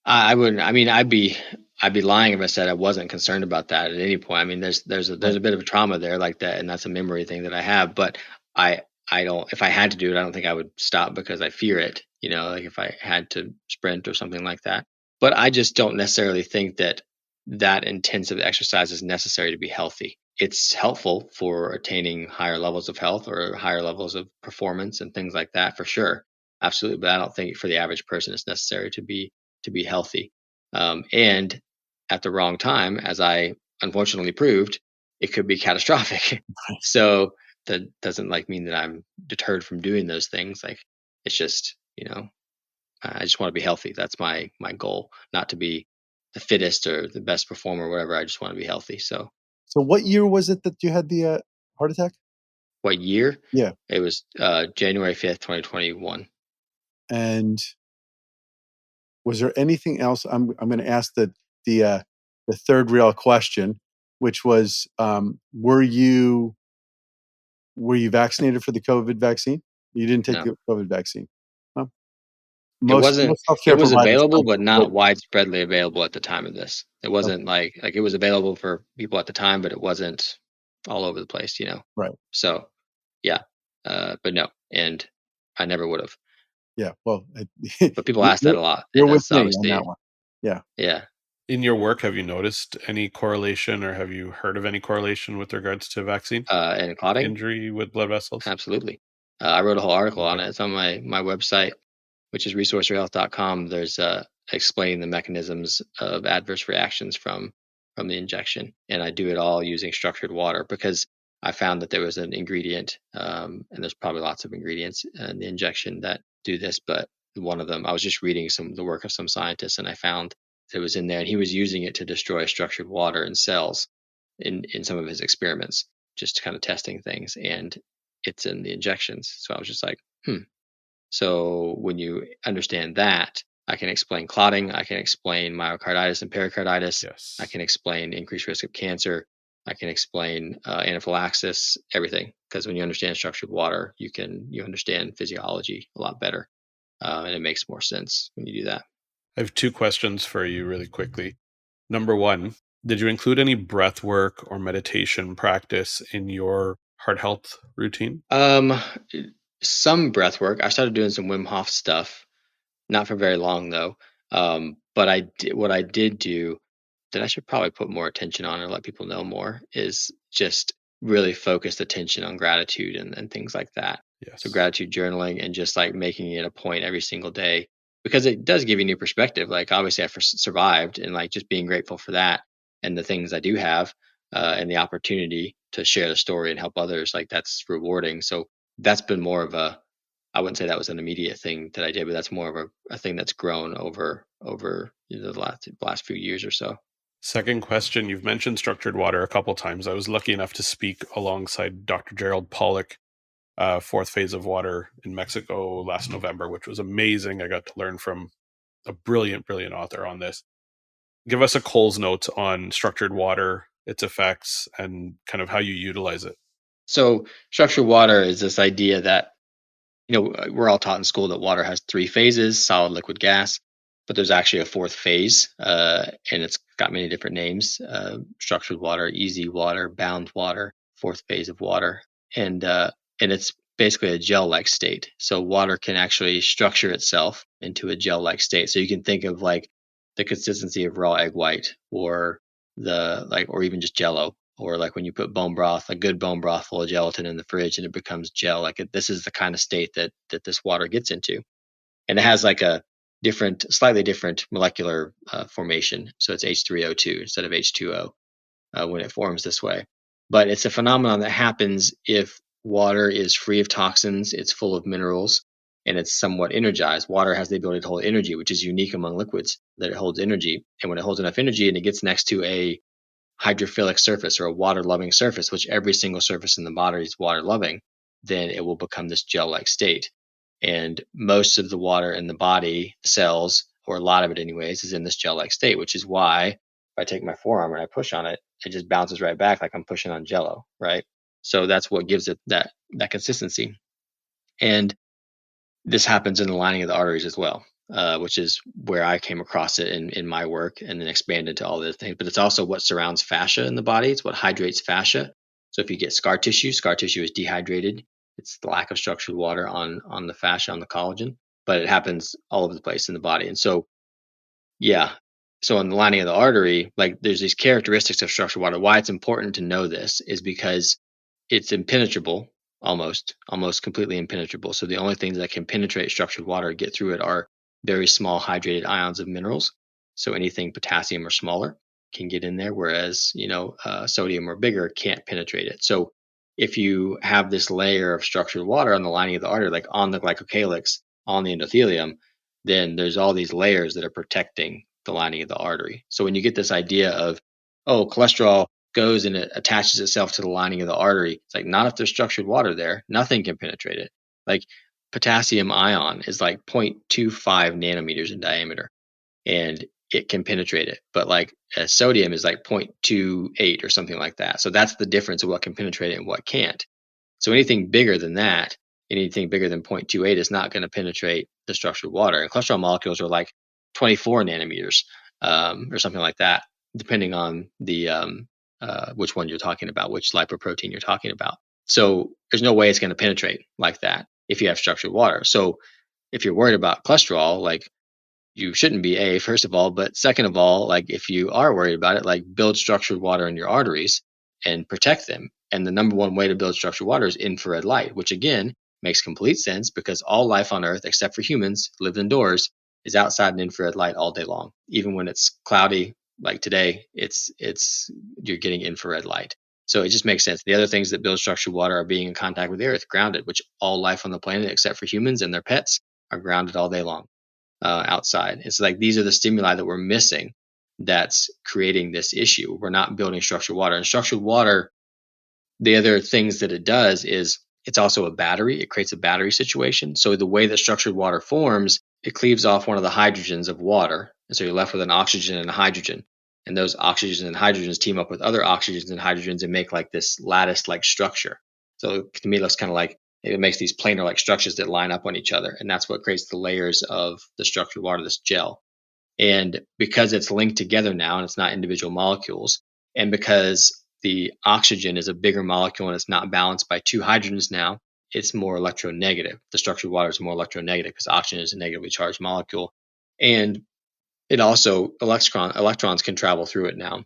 D: I wouldn't. I mean, I'd be lying if I said I wasn't concerned about that at any point. I mean, there's
C: Right.
D: a bit of a trauma there like that, and that's a memory thing that I have. But I I don't. If I had to do it, I don't think I would stop because I fear it. You know, like if I had to sprint or something like that. But I just don't necessarily think that that intensive exercise is necessary to be healthy. It's helpful for attaining higher levels of health or higher levels of performance and things like that for sure. Absolutely, but I don't think for the average person it's necessary to be healthy. And at the wrong time, as I unfortunately proved, it could be catastrophic. So that doesn't like mean that I'm deterred from doing those things. Like it's just, I just want to be healthy. That's my goal, not to be the fittest or the best performer or whatever. I just want to be healthy. So
C: So, what year was it that you had the heart attack?
D: what year?
C: Yeah,
D: It was January 5th, 2021.
C: and was there anything else? I'm going to ask the third real question, which was, were you vaccinated for the COVID vaccine? You didn't take
D: No.
C: the COVID vaccine. Well,
D: It wasn't
C: most
D: it
C: healthcare
D: was
C: providers
D: available,
C: don't
D: but not
C: avoid.
D: widespreadly available at the time of this. It wasn't
C: Okay,
D: like it was available for people at the time, but it wasn't all over the place.
C: right.
D: So, yeah, but no, and I never would have.
C: Yeah. Well,
D: But people ask that
C: you're
D: a lot,
C: you're
D: and
C: with
D: that's
C: me on
D: obviously
C: that one. Yeah.
D: yeah.
B: In your work, have you noticed any correlation or have you heard of any correlation with regards to vaccine
D: And clotting,
B: injury with blood vessels?
D: absolutely. I wrote a whole article on
B: Okay.
D: it. It's on my website, which is resourceforhealth.com. There's explaining the mechanisms of adverse reactions from the injection, and I do it all using structured water because I found that there was an ingredient, and there's probably lots of ingredients in the injection that do this, but one of them, I was just reading the work of some scientists, and I found that it was in there, and he was using it to destroy structured water in cells in some of his experiments, just kind of testing things, and it's in the injections. So I was just like, so when you understand that, I can explain clotting, I can explain myocarditis and pericarditis, I
B: Yes.
D: can explain increased risk of cancer, I can explain anaphylaxis, everything. Because when you understand structured water, you understand physiology a lot better, and it makes more sense when you do that.
B: I have two questions for you really quickly. Number one, did you include any breath work or meditation practice in your heart health routine?
D: Um, some breath work. I started doing some Wim Hof stuff, not for very long though. But what I did do that I should probably put more attention on or let people know more is just really focused attention on gratitude and things like that. So
B: Yes.
D: gratitude journaling and just like making it a point every single day because it does give you new perspective. Like obviously I survived and like just being grateful for that. and the things I do have, and the opportunity to share the story and help others, like that's rewarding. So that's been more of a, I wouldn't say that was an immediate thing that I did, but that's more of a thing that's grown over the last few years or so.
B: Second question, you've mentioned structured water a couple times. I was lucky enough to speak alongside Dr. Gerald Pollack, fourth phase of water in Mexico last November, which was amazing. I got to learn from a brilliant, brilliant author on this. Give us a Cole's notes on structured water, its effects, and kind of how you utilize it.
D: So structured water is this idea that, we're all taught in school that water has three phases: solid, liquid, gas. But there's actually a fourth phase, and it's got many different names: structured water, easy water, bound water, fourth phase of water, and it's basically a gel-like state. So water can actually structure itself into a gel-like state. So you can think of like the consistency of raw egg white, or or even just Jello, or like when you put bone broth, a good bone broth full of gelatin in the fridge, and it becomes gel. This is the kind of state that this water gets into, and it has like a slightly different molecular formation. So it's H3O2 instead of H2O when it forms this way. But it's a phenomenon that happens if water is free of toxins, it's full of minerals, and it's somewhat energized. Water has the ability to hold energy, which is unique among liquids, that it holds energy. And when it holds enough energy and it gets next to a hydrophilic surface or a water loving surface, which every single surface in the body is water loving, then it will become this gel like state. And most of the water in the body, the cells, or a lot of it anyways, is in this gel like state, which is why if I take my forearm and I push on it, it just bounces right back like I'm pushing on Jello, right? So that's what gives it that consistency. And this happens in the lining of the arteries as well, which is where I came across it in my work, and then expanded to all the things. But it's also what surrounds fascia in the body. It's what hydrates fascia. So if you get scar tissue is dehydrated. It's the lack of structured water on the fascia, on the collagen. But it happens all over the place in the body. And so, yeah. So in the lining of the artery, like there's these characteristics of structured water. Why it's important to know this is because it's impenetrable, almost completely impenetrable. So the only things that can penetrate structured water, get through it, are very small hydrated ions of minerals. So anything potassium or smaller can get in there, whereas sodium or bigger can't penetrate it. So if you have this layer of structured water on the lining of the artery, like on the glycocalyx, on the endothelium, then there's all these layers that are protecting the lining of the artery. So when you get this idea of, oh, cholesterol goes and it attaches itself to the lining of the artery, it's like, not if there's structured water there. Nothing can penetrate it. Like potassium ion is like 0.25 nanometers in diameter, and it can penetrate it. But like sodium is like 0.28 or something like that. So that's the difference of what can penetrate it and what can't. So anything bigger than that, anything bigger than 0.28 is not going to penetrate the structured water. And cholesterol molecules are like 24 nanometers or something like that, depending on the which one you're talking about, which lipoprotein you're talking about. So there's no way it's going to penetrate like that if you have structured water. So if you're worried about cholesterol, like, you shouldn't be, first of all, but second of all, like, if you are worried about it, like, build structured water in your arteries and protect them. And the number one way to build structured water is infrared light, which again makes complete sense because all life on Earth, except for humans, live indoors, is outside in infrared light all day long. Even when it's cloudy, like today, it's you're getting infrared light. So it just makes sense. The other things that build structured water are being in contact with the Earth, grounded, which all life on the planet, except for humans and their pets, are grounded all day long. Outside. It's like these are the stimuli that we're missing that's creating this issue. We're not building structured water. And structured water, the other things that it does is it's also a battery. It creates a battery situation. So the way that structured water forms, it cleaves off one of the hydrogens of water. And so you're left with an oxygen and a hydrogen. And those oxygens and hydrogens team up with other oxygens and hydrogens and make like this lattice-like structure. So to me, it looks kind of like it makes these planar-like structures that line up on each other. And that's what creates the layers of the structured water, this gel. And because it's linked together now and it's not individual molecules, and because the oxygen is a bigger molecule and it's not balanced by two hydrogens now, it's more electronegative. The structured water is more electronegative because oxygen is a negatively charged molecule. And it also, electrons can travel through it now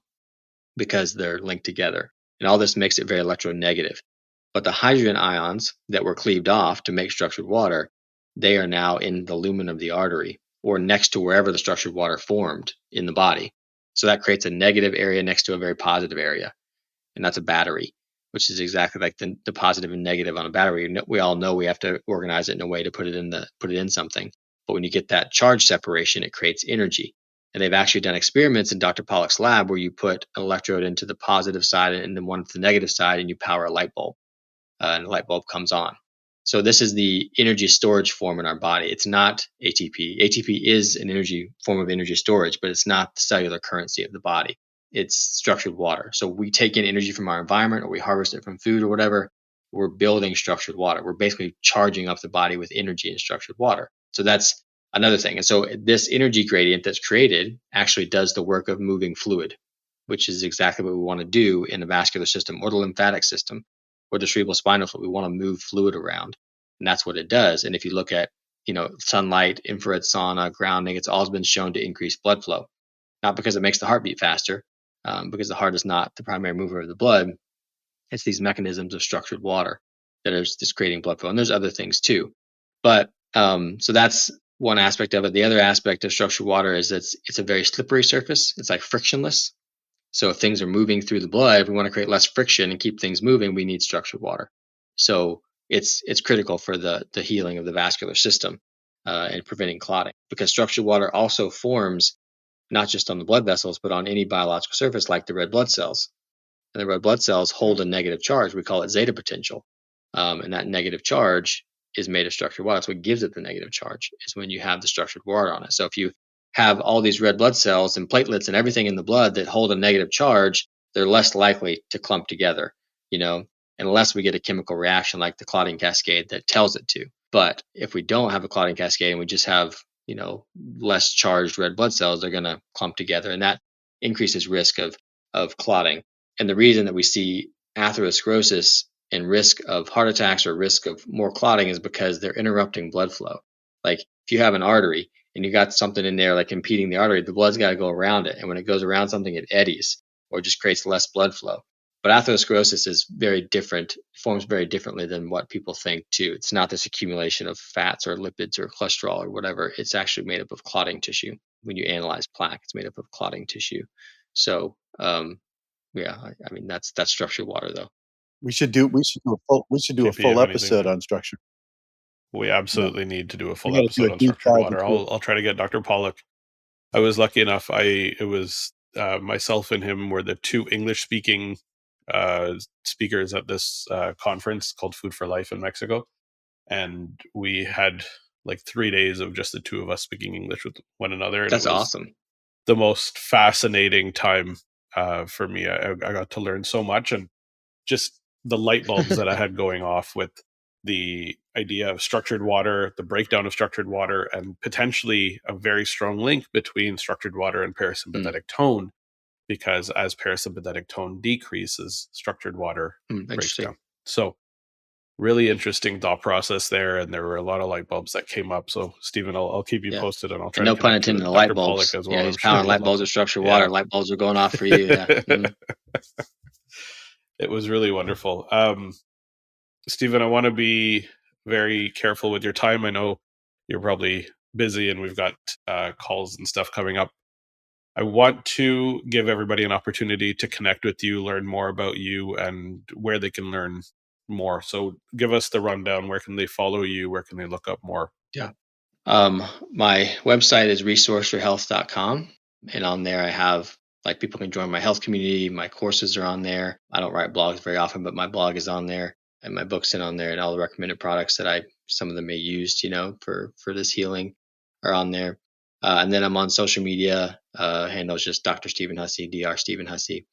D: because they're linked together. And all this makes it very electronegative. But the hydrogen ions that were cleaved off to make structured water, they are now in the lumen of the artery or next to wherever the structured water formed in the body. So that creates a negative area next to a very positive area. And that's a battery, which is exactly like the positive and negative on a battery. We all know we have to organize it in a way to put it in something. But when you get that charge separation, it creates energy. And they've actually done experiments in Dr. Pollack's lab where you put an electrode into the positive side and then one to the negative side, and you power a light bulb, and the light bulb comes on. So this is the energy storage form in our body. It's not ATP. ATP is an energy form of energy storage, but it's not the cellular currency of the body. It's structured water. So we take in energy from our environment, or we harvest it from food or whatever. We're building structured water. We're basically charging up the body with energy and structured water. So that's another thing. And so this energy gradient that's created actually does the work of moving fluid, which is exactly what we want to do in the vascular system or the lymphatic system or the cerebral spinal fluid. We want to move fluid around, and that's what it does. And if you look at, sunlight, infrared sauna, grounding, it's all been shown to increase blood flow, not because it makes the heart beat faster, because the heart is not the primary mover of the blood. It's these mechanisms of structured water that are just creating blood flow. And there's other things too. But so that's one aspect of it. The other aspect of structured water is it's a very slippery surface. It's like frictionless. So if things are moving through the blood, if we want to create less friction and keep things moving, we need structured water. So it's critical for the healing of the vascular system and preventing clotting, because structured water also forms not just on the blood vessels, but on any biological surface like the red blood cells. And the red blood cells hold a negative charge. We call it zeta potential. And that negative charge is made of structured water. That's what gives it the negative charge, is when you have the structured water on it. So if you have all these red blood cells and platelets and everything in the blood that hold a negative charge, they're less likely to clump together, unless we get a chemical reaction like the clotting cascade that tells it to. But if we don't have a clotting cascade and we just have, less charged red blood cells, they're going to clump together, and that increases risk of clotting. And the reason that we see atherosclerosis and risk of heart attacks or risk of more clotting is because they're interrupting blood flow. Like if you have an artery and you got something in there like impeding the artery, the blood's got to go around it. And when it goes around something, it eddies or just creates less blood flow. But atherosclerosis is very different, forms very differently than what people think too. It's not this accumulation of fats or lipids or cholesterol or whatever. It's actually made up of clotting tissue. When you analyze plaque, it's made up of clotting tissue. So, yeah, I mean that's structured water though.
C: We should do a full episode on structure.
B: We absolutely need to do a full
C: We gotta do
B: episode
C: a
B: on
C: deep
B: structured
C: dive
B: water.
C: into it.
B: I'll try to get Dr. Pollack. I was lucky enough. It was myself and him were the two English speaking speakers at this conference called Food for Life in Mexico, and we had like 3 days of just the two of us speaking English with one another. And
D: That's
B: it was
D: awesome.
B: the most fascinating time for me. I got to learn so much, and just the light bulbs that I had going off with the idea of structured water, the breakdown of structured water, and potentially a very strong link between structured water and parasympathetic tone, because as parasympathetic tone decreases, structured water breaks down. So really interesting thought process there, and there were a lot of light bulbs that came up. So Stephen, I'll keep you posted, and I'll try.
D: And
B: to
D: no pun intended. The light
B: Dr.
D: bulbs
B: Pollack as well.
D: Yeah, he's powering light bulbs with structured water. Light bulbs are going off for you. Yeah.
B: It was really wonderful. Stephen, I want to be very careful with your time. I know you're probably busy and we've got calls and stuff coming up. I want to give everybody an opportunity to connect with you, learn more about you, and where they can learn more. So give us the rundown. Where can they follow you? Where can they look up more?
D: Yeah. My website is resourceforhealth.com. And on there I have, like, people can join my health community. My courses are on there. I don't write blogs very often, but my blog is on there and my book's on there, and all the recommended products that some of them may use, for this healing are on there. And then I'm on social media. Handles just Dr. Stephen Hussey, Dr. Stephen Hussey.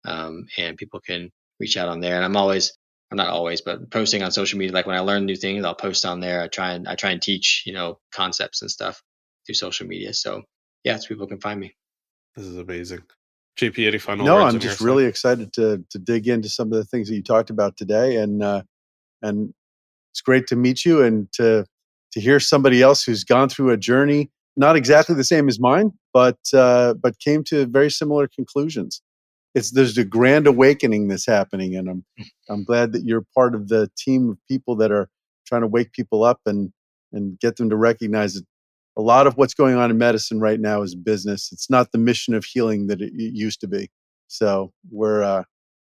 D: And people can reach out on there. And I'm not always, but posting on social media. Like when I learn new things, I'll post on there. I try and teach, concepts and stuff through social media. So yeah, so people can find me.
B: This is amazing. JP, any final
C: No,
B: words?
C: I'm just really excited to dig into some of the things that you talked about today, and it's great to meet you and to hear somebody else who's gone through a journey not exactly the same as mine, but came to very similar conclusions. There's a grand awakening that's happening, and I'm glad that you're part of the team of people that are trying to wake people up and get them to recognize that a lot of what's going on in medicine right now is business. It's not the mission of healing that it used to be. So we're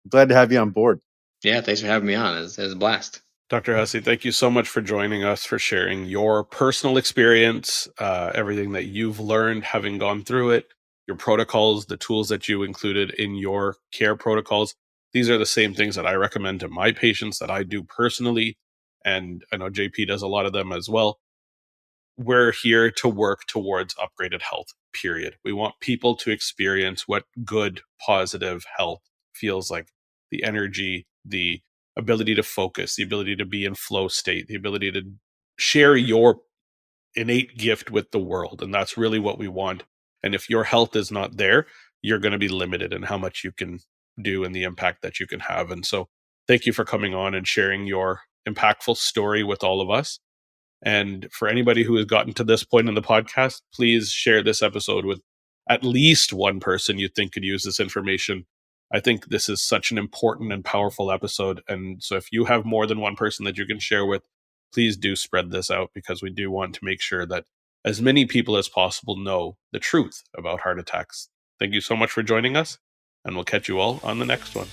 C: glad to have you on board.
D: Yeah, thanks for having me on. It was a blast.
B: Dr. Hussey, thank you so much for joining us, for sharing your personal experience, everything that you've learned having gone through it, your protocols, the tools that you included in your care protocols. These are the same things that I recommend to my patients that I do personally. And I know JP does a lot of them as well. We're here to work towards upgraded health, period. We want people to experience what good, positive health feels like. The energy, the ability to focus, the ability to be in flow state, the ability to share your innate gift with the world. And that's really what we want. And if your health is not there, you're going to be limited in how much you can do and the impact that you can have. And so thank you for coming on and sharing your impactful story with all of us. And for anybody who has gotten to this point in the podcast, please share this episode with at least one person you think could use this information. I think this is such an important and powerful episode. And so if you have more than one person that you can share with, please do spread this out, because we do want to make sure that as many people as possible know the truth about heart attacks. Thank you so much for joining us, and we'll catch you all on the next one.